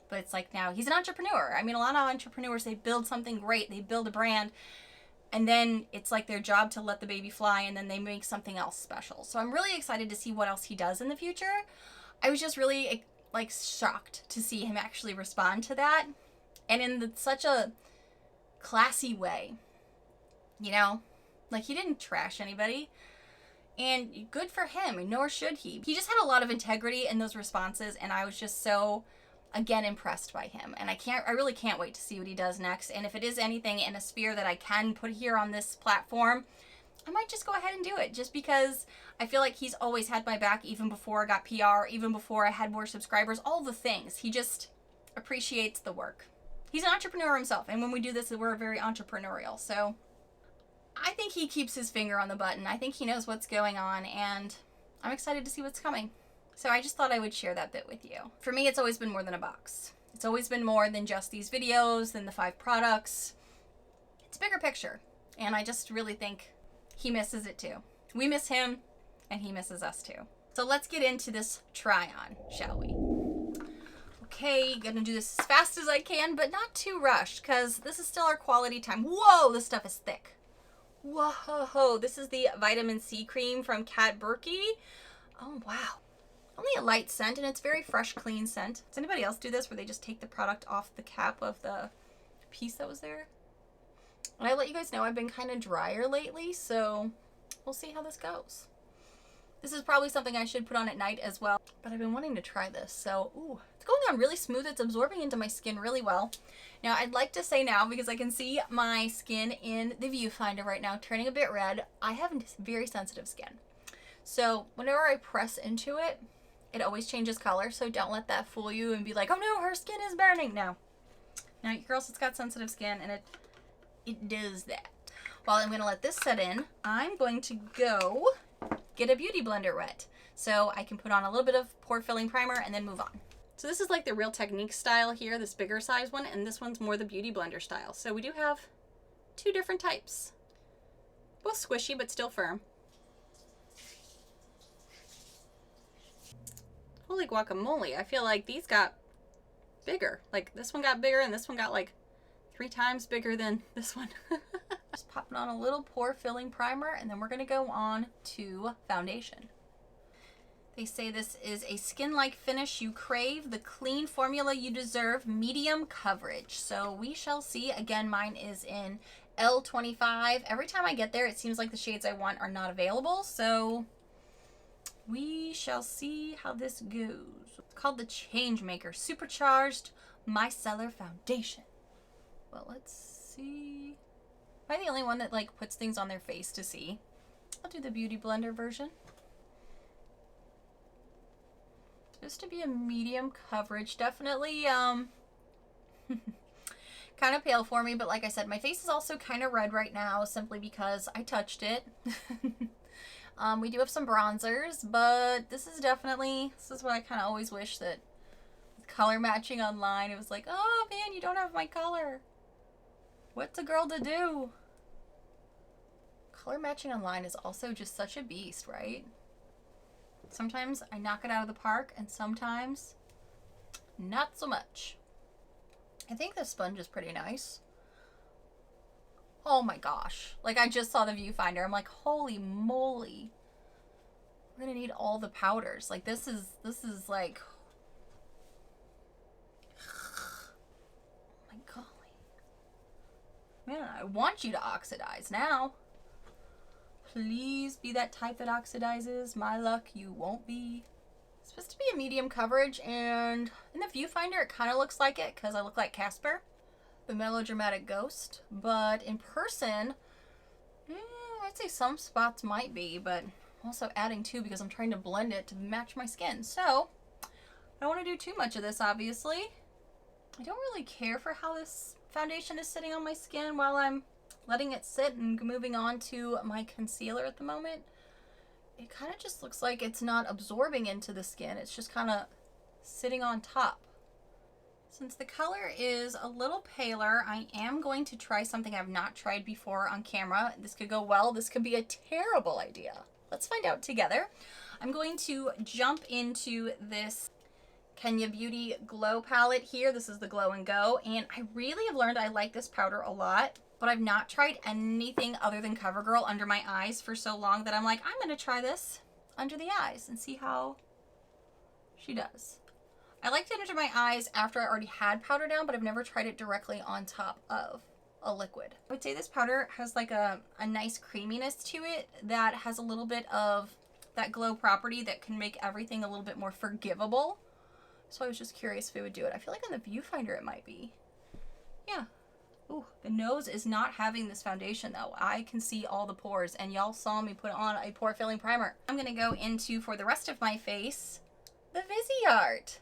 But it's like, now he's an entrepreneur. I mean, a lot of entrepreneurs, they build something great, they build a brand, and then it's like their job to let the baby fly, and then they make something else special. So I'm really excited to see what else he does in the future. I was just really like shocked to see him actually respond to that. And in such a classy way, you know, like he didn't trash anybody, and good for him, nor should he. He just had a lot of integrity in those responses, and I was just so, again, impressed by him. And I really can't wait to see what he does next. And if it is anything in a sphere that I can put here on this platform, I might just go ahead and do it, just because I feel like he's always had my back, even before I got PR, even before I had more subscribers, all the things. He just appreciates the work. He's an entrepreneur himself, and when we do this, we're very entrepreneurial. So I think he keeps his finger on the button. I think he knows what's going on, and I'm excited to see what's coming. So I just thought I would share that bit with you. For me, it's always been more than a box. It's always been more than just these videos, than the 5 products. It's bigger picture, and I just really think he misses it too. We miss him, and he misses us too. So let's get into this try-on, shall we? Okay, gonna do this as fast as I can, but not too rushed, because this is still our quality time. Whoa, this stuff is thick. Whoa, this is the vitamin C cream from Berkey. Oh, wow. Only a light scent, and it's very fresh, clean scent. Does anybody else do this, where they just take the product off the cap of the piece that was there? And I let you guys know I've been kind of drier lately, so we'll see how this goes. This is probably something I should put on at night as well, but I've been wanting to try this. So, ooh, it's going on really smooth. It's absorbing into my skin really well. Now, I'd like to say now, because I can see my skin in the viewfinder right now turning a bit red, I have very sensitive skin. So whenever I press into it, it always changes color. So don't let that fool you and be like, oh no, her skin is burning. No. Now, girls, it's got sensitive skin, and it does that. Well, I'm going to let this set in. I'm going to go get a beauty blender wet so I can put on a little bit of pore filling primer and then move on. So this is like the Real Technique style here, this bigger size one, and this one's more the beauty blender style. So we do have 2 different types. Both squishy, but still firm. Holy guacamole, I feel like these got bigger. Like this one got bigger and this one got like 3 times bigger than this one. Just popping on a little pore filling primer, and then we're gonna go on to foundation. They say this is a skin-like finish you crave, the clean formula you deserve, medium coverage. So we shall see. Again, mine is in L25. Every time I get there, it seems like the shades I want are not available. So we shall see how this goes. It's called the Changemaker Supercharged Micellar Foundation. Well, let's see. Am I the only one that like puts things on their face to see? I'll do the Beauty Blender version. Supposed to be a medium coverage. Definitely kind of pale for me, but like I said, my face is also kind of red right now simply because I touched it. We do have some bronzers, but this is what I kind of always wish that with color matching online, it was like, oh man, you don't have my color. What's a girl to do? Color matching online is also just such a beast, right? Sometimes I knock it out of the park, and sometimes not so much. I think this sponge is pretty nice. Oh my gosh. Like, I just saw the viewfinder. I'm like, holy moly. We're gonna need all the powders. Like, this is like... Oh my golly. Man, I want you to oxidize now. Please be that type that oxidizes. My luck, you won't be. It's supposed to be a medium coverage, and in the viewfinder it kind of looks like it because I look like Casper, the melodramatic ghost. But in person, I'd say some spots might be, but I'm also adding too because I'm trying to blend it to match my skin. So I don't want to do too much of this, obviously. I don't really care for how this foundation is sitting on my skin while I'm letting it sit and moving on to my concealer at the moment. It kind of just looks like it's not absorbing into the skin. It's just kind of sitting on top. Since the color is a little paler, I am going to try something I've not tried before on camera. This could go well. This could be a terrible idea. Let's find out together. I'm going to jump into this Kenya Beauty Glow palette here. This is the Glow and Go, and I really have learned I like this powder a lot. But I've not tried anything other than CoverGirl under my eyes for so long that I'm like, I'm going to try this under the eyes and see how she does. I liked it under my eyes after I already had powder down, but I've never tried it directly on top of a liquid. I would say this powder has like a nice creaminess to it that has a little bit of that glow property that can make everything a little bit more forgivable. So I was just curious if it would do it. I feel like on the viewfinder it might be. Yeah. Ooh, the nose is not having this foundation though. I can see all the pores, and y'all saw me put on a pore filling primer. I'm gonna go into, for the rest of my face, the Viseart.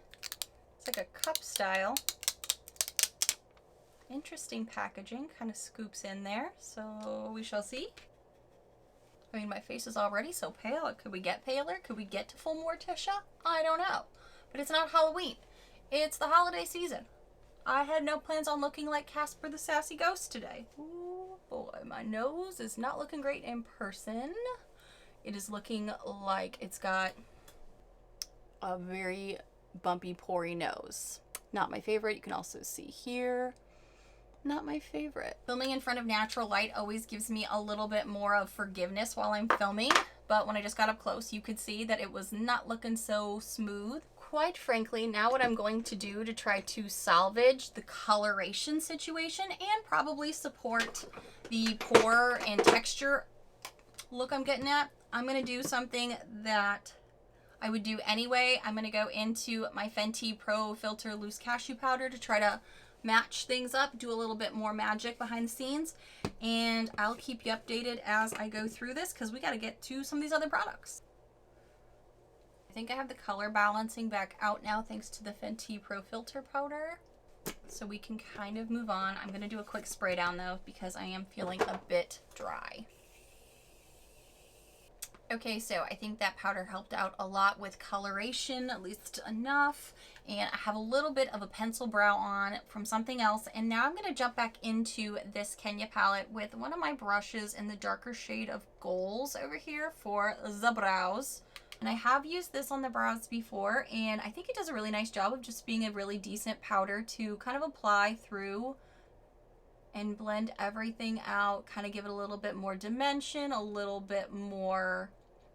It's like a cup style. Interesting packaging, kind of scoops in there, so we shall see. I mean, my face is already so pale. Could we get paler? Could we get to full Morticia? I don't know. But it's not Halloween. It's the holiday season. I had no plans on looking like Casper the Sassy Ghost today. Ooh boy, my nose is not looking great in person. It is looking like it's got a very bumpy, pory nose. Not my favorite. You can also see here. Not my favorite. Filming in front of natural light always gives me a little bit more of forgiveness while I'm filming. But when I just got up close, you could see that it was not looking so smooth. Quite frankly, now what I'm going to do to try to salvage the coloration situation and probably support the pore and texture look I'm getting at, I'm going to do something that I would do anyway. I'm going to go into my Fenty Pro Filter Loose Cashew Powder to try to match things up, do a little bit more magic behind the scenes, and I'll keep you updated as I go through this because we got to get to some of these other products. I think I have the color balancing back out now thanks to the Fenty Pro Filter powder. So we can kind of move on. I'm going to do a quick spray down though because I am feeling a bit dry. Okay, so I think that powder helped out a lot with coloration, at least enough. And I have a little bit of a pencil brow on from something else. And now I'm going to jump back into this Kenya palette with one of my brushes in the darker shade of Goals over here for the brows. And I have used this on the brows before, and I think it does a really nice job of just being a really decent powder to kind of apply through and blend everything out, kind of give it a little bit more dimension, a little bit more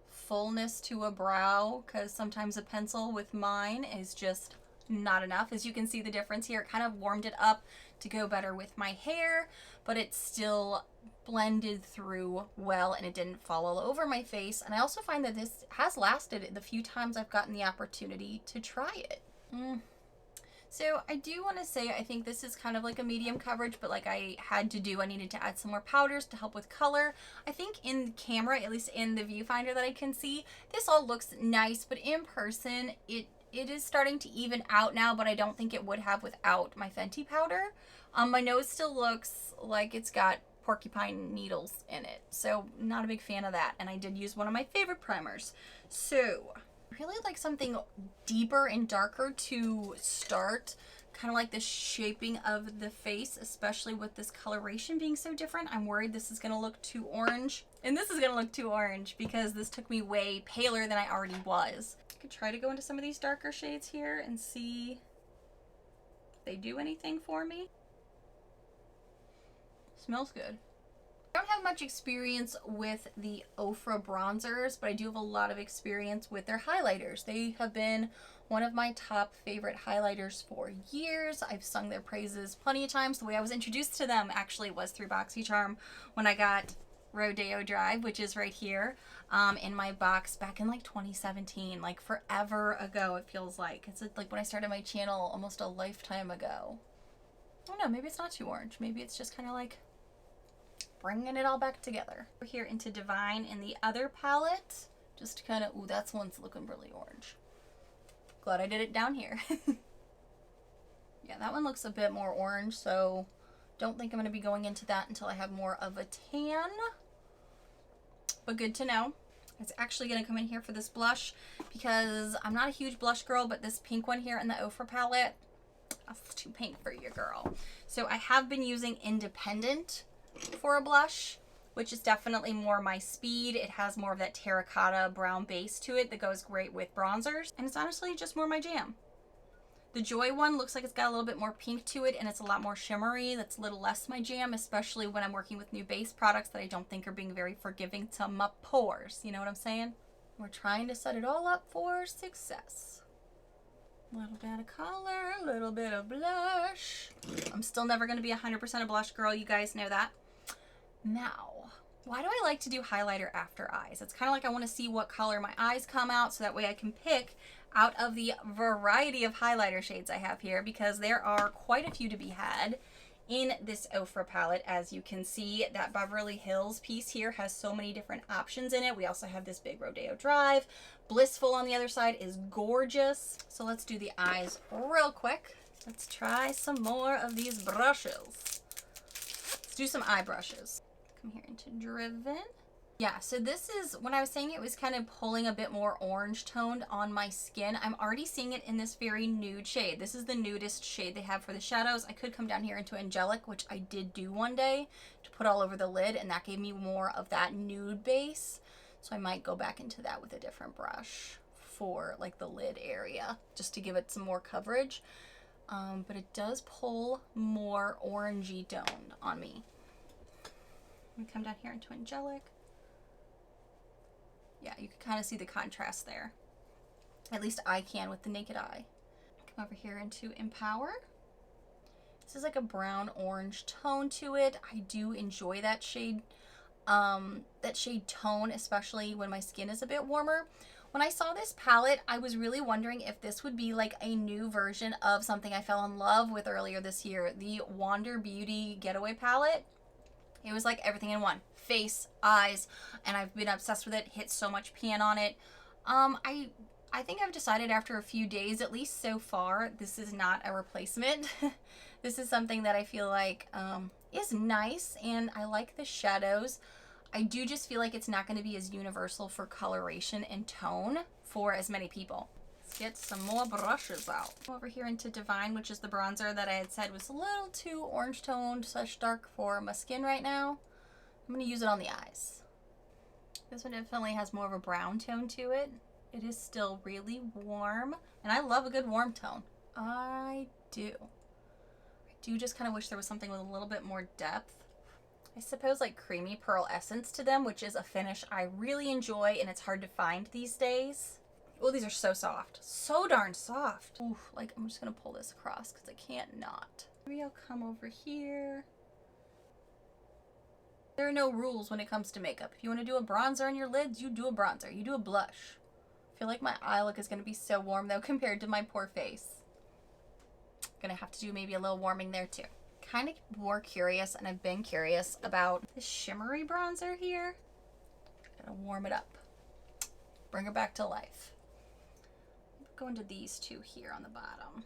fullness to a brow, because sometimes a pencil with mine is just not enough. As you can see the difference here, it kind of warmed it up to go better with my hair, but it still blended through well and it didn't fall all over my face. And I also find that this has lasted the few times I've gotten the opportunity to try it. So I do want to say I think this is kind of like a medium coverage, but like I needed to add some more powders to help with color. I think in camera, at least in the viewfinder that I can see, this all looks nice, but in person it is starting to even out now, but I don't think it would have without my Fenty powder. My nose still looks like it's got porcupine needles in it, so not a big fan of that. And I did use one of my favorite primers. So really like something deeper and darker to start, kind of like the shaping of the face, especially with this coloration being so different. I'm worried this is going to look too orange, and this is going to look too orange because this took me way paler than I already was. I could try to go into some of these darker shades here and see if they do anything for me. Smells good. I don't have much experience with the Ofra bronzers, but I do have a lot of experience with their highlighters. They have been one of my top favorite highlighters for years. I've sung their praises plenty of times. The way I was introduced to them actually was through Boxycharm when I got Rodeo Drive, which is right here in my box back in like 2017, like forever ago it feels like. It's like when I started my channel almost a lifetime ago. I don't know, maybe it's not too orange. Maybe it's just kind of like bringing it all back together. We're here into Divine in the other palette, just to kind of, ooh, that's one's looking really orange. Glad I did it down here. Yeah, that one looks a bit more orange, so don't think I'm going to be going into that until I have more of a tan. But good to know. It's actually going to come in here for this blush because I'm not a huge blush girl, but this pink one here in the Ofra palette, that's too pink for you, girl. So I have been using Independent for a blush, which is definitely more my speed. It has more of that terracotta brown base to it that goes great with bronzers, and it's honestly just more my jam. The Joy one looks like it's got a little bit more pink to it, and it's a lot more shimmery. That's a little less my jam, especially when I'm working with new base products that I don't think are being very forgiving to my pores. You know what I'm saying? We're trying to set it all up for success. A little bit of color, a little bit of blush. I'm still never going to be 100% a blush girl. You guys know that. Now, why do I like to do highlighter after eyes? It's kind of like I want to see what color my eyes come out so that way I can pick out of the variety of highlighter shades I have here, because there are quite a few to be had in this Ofra palette. As you can see, that Beverly Hills piece here has so many different options in it. We also have this big Rodeo Drive. Blissful on the other side is gorgeous. So let's do the eyes real quick. Let's try some more of these brushes. Let's do some eye brushes. Come here into Driven. Yeah, so this is, when I was saying it was kind of pulling a bit more orange toned on my skin, I'm already seeing it in this very nude shade. This is the nudist shade they have for the shadows. I could come down here into Angelic, which I did do one day to put all over the lid, and that gave me more of that nude base. So I might go back into that with a different brush for like the lid area, just to give it some more coverage. But it does pull more orangey tone on me. I'm gonna come down here into Angelic. Yeah, you can kind of see the contrast there. At least I can with the naked eye. Come over here into Empower. This is like a brown orange tone to it. I do enjoy that shade tone, especially when my skin is a bit warmer. When I saw this palette, I was really wondering if this would be like a new version of something I fell in love with earlier this year, the Wander Beauty Getaway palette. It was like everything in one. Face, eyes, and I've been obsessed with it. Hit so much pan on it. I think I've decided after a few days, at least so far, this is not a replacement. This is something that I feel like is nice, and I like the shadows. I do just feel like it's not going to be as universal for coloration and tone for as many people. Let's get some more brushes out. Over here into Divine, which is the bronzer that I had said was a little too orange toned / dark for my skin right now. I'm going to use it on the eyes. This one definitely has more of a brown tone to it. It is still really warm, and I love a good warm tone. I do. do just kind of wish there was something with a little bit more depth. I suppose like creamy pearl essence to them, which is a finish I really enjoy and it's hard to find these days. Oh, these are so soft. So darn soft. Ooh, like I'm just gonna pull this across because I can't not. Maybe I'll come over here. There are no rules when it comes to makeup. If you want to do a bronzer on your lids, you do a bronzer. You do a blush. I feel like my eye look is going to be so warm though compared to my poor face. Gonna have to do maybe a little warming there too. Kind of more curious, and I've been curious about this shimmery bronzer here. Gotta warm it up. Bring her back to life. Go into these two here on the bottom.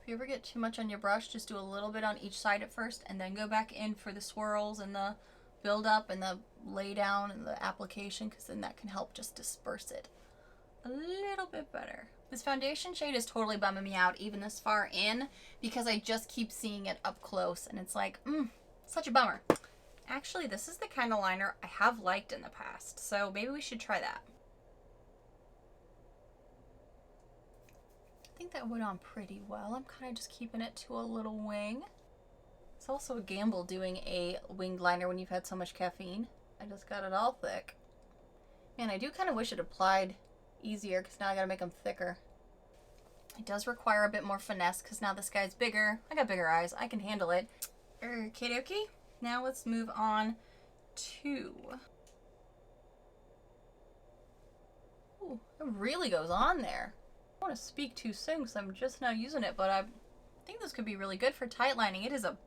If you ever get too much on your brush, just do a little bit on each side at first and then go back in for the swirls and the build up and the lay down and the application, because then that can help just disperse it a little bit better. This foundation shade is totally bumming me out even this far in because I just keep seeing it up close and it's like, such a bummer. Actually, this is the kind of liner I have liked in the past, so maybe we should try that. I think that went on pretty well. I'm kind of just keeping it to a little wing. It's also a gamble doing a winged liner when you've had so much caffeine. I just got it all thick. Man, I do kind of wish it applied easier because now I gotta make them thicker. It does require a bit more finesse because now this guy's bigger. I got bigger eyes. I can handle it. Okay, dokie. Now let's move on to... Ooh, it really goes on there. I don't want to speak too soon because I'm just now using it, but I think this could be really good for tight lining. It is a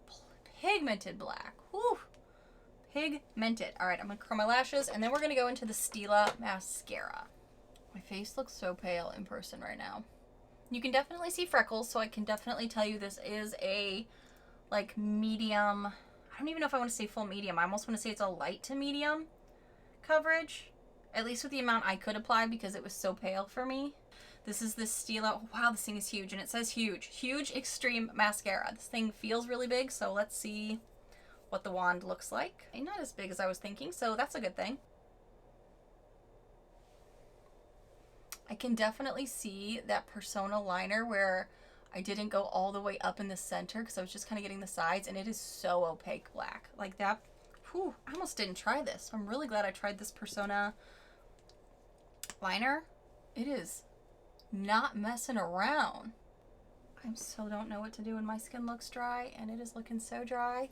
pigmented black. Whew. Pigmented. All right, I'm going to curl my lashes, and then we're going to go into the Stila Mascara. My face looks so pale in person right now. You can definitely see freckles, so I can definitely tell you this is a, like, medium. I don't even know if I want to say full medium. I almost want to say it's a light to medium coverage, at least with the amount I could apply because it was so pale for me. This is the Stila. Oh, wow, this thing is huge, and it says huge. Huge Extreme Mascara. This thing feels really big, so let's see what the wand looks like. And not as big as I was thinking, so that's a good thing. I can definitely see that Persona liner where I didn't go all the way up in the center because I was just kind of getting the sides, and it is so opaque black. Like that, whew, I almost didn't try this. I'm really glad I tried this Persona liner. It is not messing around. I so don't know what to do when my skin looks dry, and it is looking so dry.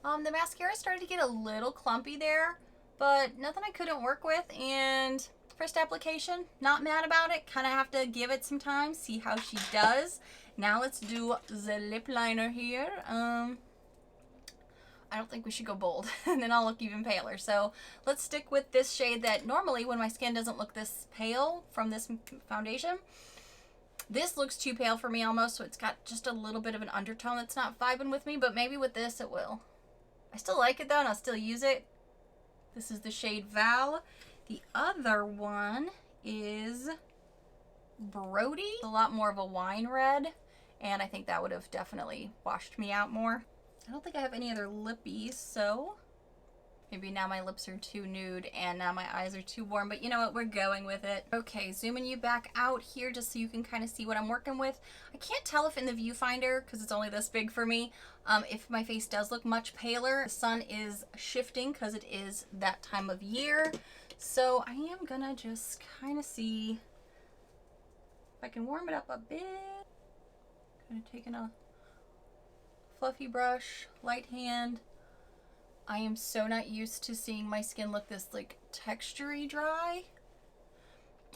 The mascara started to get a little clumpy there, but nothing I couldn't work with, and first application, not mad about it. Kind of have to give it some time, see how she does. Now let's do the lip liner here. I don't think we should go bold and then I'll look even paler. So let's stick with this shade that normally when my skin doesn't look this pale from this foundation, this looks too pale for me almost. So it's got just a little bit of an undertone that's not vibing with me, but maybe with this it will. I still like it though, and I'll still use it. This is the shade Val. The other one is Brody. It's a lot more of a wine red, and I think that would have definitely washed me out more. I don't think I have any other lippies, so maybe now my lips are too nude and now my eyes are too warm, but you know what, we're going with it. Okay, zooming you back out here just so you can kind of see what I'm working with. I can't tell if in the viewfinder, because it's only this big for me, if my face does look much paler. The sun is shifting because it is that time of year. So I am gonna just kind of see if I can warm it up a bit. Kind of taking a fluffy brush, light hand. I am so not used to seeing my skin look this like textury dry,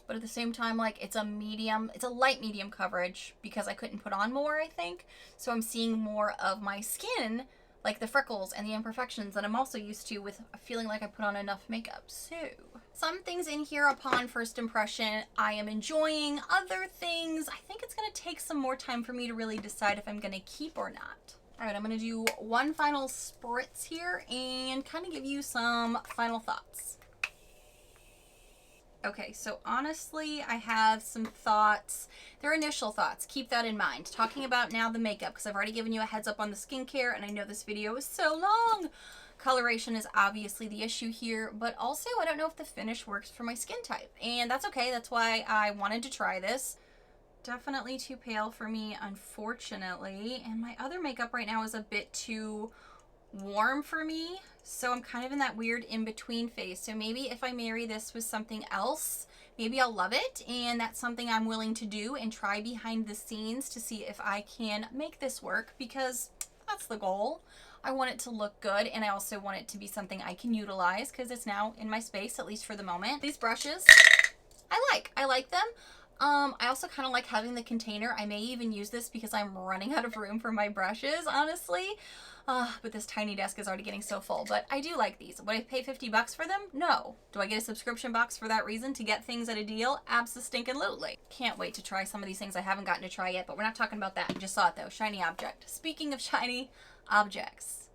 but at the same time, like it's a medium, it's a light medium coverage because I couldn't put on more, I think. So I'm seeing more of my skin, like the freckles and the imperfections that I'm also used to with feeling like I put on enough makeup. So some things in here upon first impression I am enjoying. Other things I think it's going to take some more time for me to really decide if I'm going to keep or not. All right, I'm going to do one final spritz here and kind of give you some final thoughts. Okay, so honestly, I have some thoughts. They're initial thoughts. Keep that in mind. Talking about now the makeup, because I've already given you a heads up on the skincare, and I know this video is so long. Coloration is obviously the issue here, but also I don't know if the finish works for my skin type, and that's okay. That's why I wanted to try this. Definitely too pale for me, unfortunately. And my other makeup right now is a bit too warm for me. So I'm kind of in that weird in-between phase. So maybe if I marry this with something else, maybe I'll love it. And that's something I'm willing to do and try behind the scenes to see if I can make this work, because that's the goal. I want it to look good, and I also want it to be something I can utilize because it's now in my space, at least for the moment. These brushes, I like them. I also kind of like having the container. I may even use this because I'm running out of room for my brushes, honestly. But this tiny desk is already getting so full. But I do like these. Would I pay 50 bucks for them? No. Do I get a subscription box for that reason, to get things at a deal? Abso-stinkin-lutely. Can't wait to try some of these things I haven't gotten to try yet, but we're not talking about that. You just saw it though. Shiny object. Speaking of shiny objects,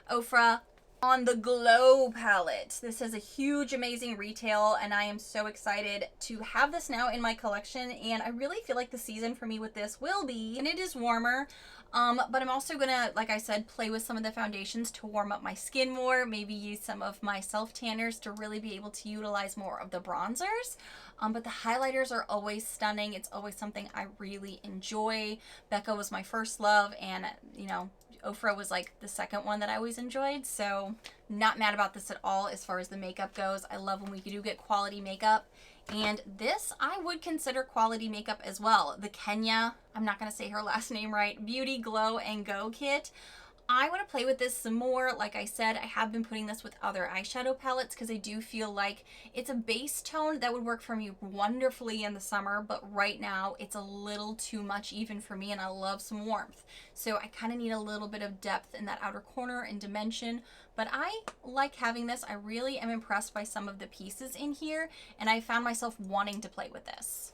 Ofra on the Glow palette. This is a huge, amazing retail, and I am so excited to have this now in my collection. And I really feel like the season for me with this will be, and it is warmer, but I'm also gonna, like I said, play with some of the foundations to warm up my skin more, maybe use some of my self tanners to really be able to utilize more of the bronzers. But the highlighters are always stunning. It's always something I really enjoy. Becca was my first love, and you know, Ofra was like the second one that I always enjoyed, so not mad about this at all as far as the makeup goes. I love when we do get quality makeup, and this I would consider quality makeup as well. The Kenya, I'm not going to say her last name right, Beauty Glow and Go kit. I want to play with this some more. Like I said, I have been putting this with other eyeshadow palettes because I do feel like it's a base tone that would work for me wonderfully in the summer, but right now it's a little too much even for me, and I love some warmth. So I kind of need a little bit of depth in that outer corner and dimension, but I like having this. I really am impressed by some of the pieces in here, and I found myself wanting to play with this,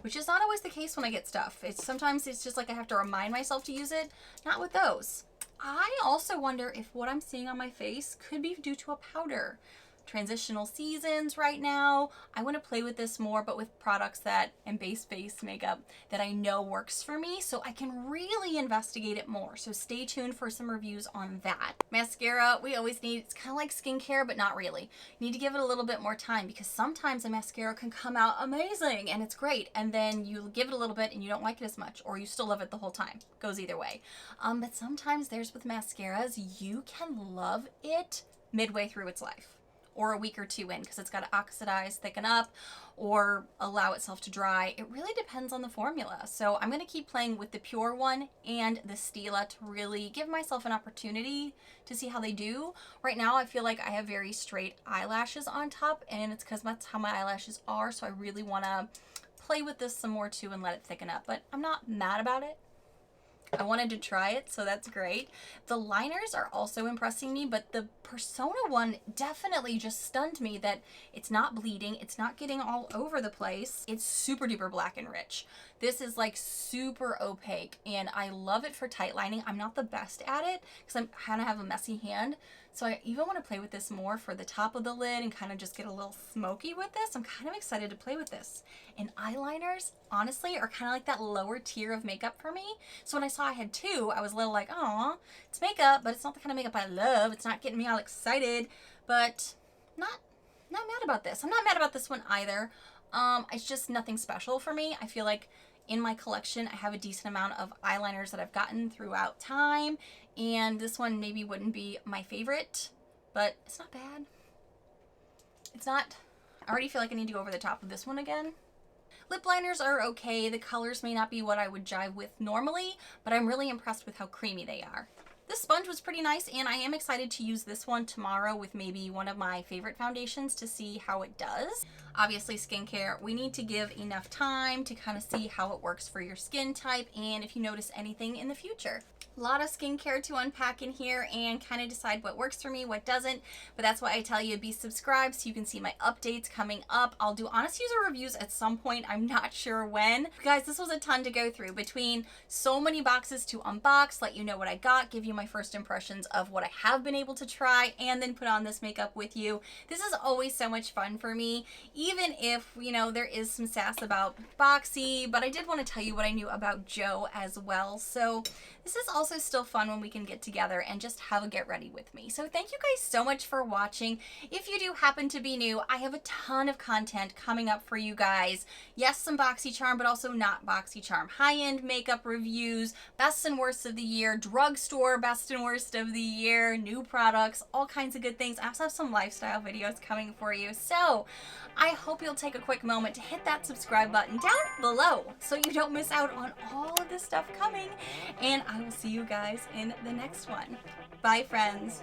which is not always the case when I get stuff. Sometimes it's just like I have to remind myself to use it. Not with those. I also wonder if what I'm seeing on my face could be due to a powder. Transitional seasons right now. I want to play with this more, but with products that, and base makeup that I know works for me, so I can really investigate it more. So stay tuned for some reviews on that. Mascara, we always need, it's kind of like skincare, but not really. You need to give it a little bit more time, because sometimes a mascara can come out amazing and it's great, and then you give it a little bit and you don't like it as much, or you still love it the whole time. Goes either way. But sometimes there's with mascaras, you can love it midway through its life, or a week or two in, because it's got to oxidize, thicken up, or allow itself to dry. It really depends on the formula. So I'm going to keep playing with the Pure one and the Stila to really give myself an opportunity to see how they do. Right now I feel like I have very straight eyelashes on top, and it's because that's how my eyelashes are, so I really want to play with this some more too and let it thicken up. But I'm not mad about it. I wanted to try it, so that's great. The liners are also impressing me, but the Persona one definitely just stunned me that it's not bleeding, it's not getting all over the place. It's super duper black and rich. This is like super opaque, and I love it for tight lining. I'm not the best at it because I kind of have a messy hand, so I even want to play with this more for the top of the lid and kind of just get a little smoky with this. I'm kind of excited to play with this. And eyeliners, honestly, are kind of like that lower tier of makeup for me. So when I saw I had two, I was a little like, aw, it's makeup, but it's not the kind of makeup I love. It's not getting me all excited, but not mad about this. I'm not mad about this one either. It's just nothing special for me. I feel like in my collection, I have a decent amount of eyeliners that I've gotten throughout time, and this one maybe wouldn't be my favorite, but it's not bad. It's not, I already feel like I need to go over the top of this one again. Lip liners are okay. The colors may not be what I would jive with normally, but I'm really impressed with how creamy they are. This sponge was pretty nice, and I am excited to use this one tomorrow with maybe one of my favorite foundations to see how it does. Obviously, skincare, we need to give enough time to kind of see how it works for your skin type and if you notice anything in the future. A lot of skincare to unpack in here and kind of decide what works for me, what doesn't. But that's why I tell you, be subscribed so you can see my updates coming up. I'll do honest user reviews at some point. I'm not sure when. Guys, this was a ton to go through between so many boxes to unbox, let you know what I got, give you my my first impressions of what I have been able to try and then put on this makeup with you. This is always so much fun for me, even if, you know, there is some sass about Boxy, but I did want to tell you what I knew about Joe as well. So this is also still fun when we can get together and just have a get ready with me. So thank you guys so much for watching. If you do happen to be new, I have a ton of content coming up for you guys. Yes, some Boxycharm, but also not Boxycharm. High-end makeup reviews, best and worst of the year, drugstore best and worst of the year, new products, all kinds of good things. I also have some lifestyle videos coming for you. So I hope you'll take a quick moment to hit that subscribe button down below so you don't miss out on all of this stuff coming. And I will see you guys in the next one. Bye, friends.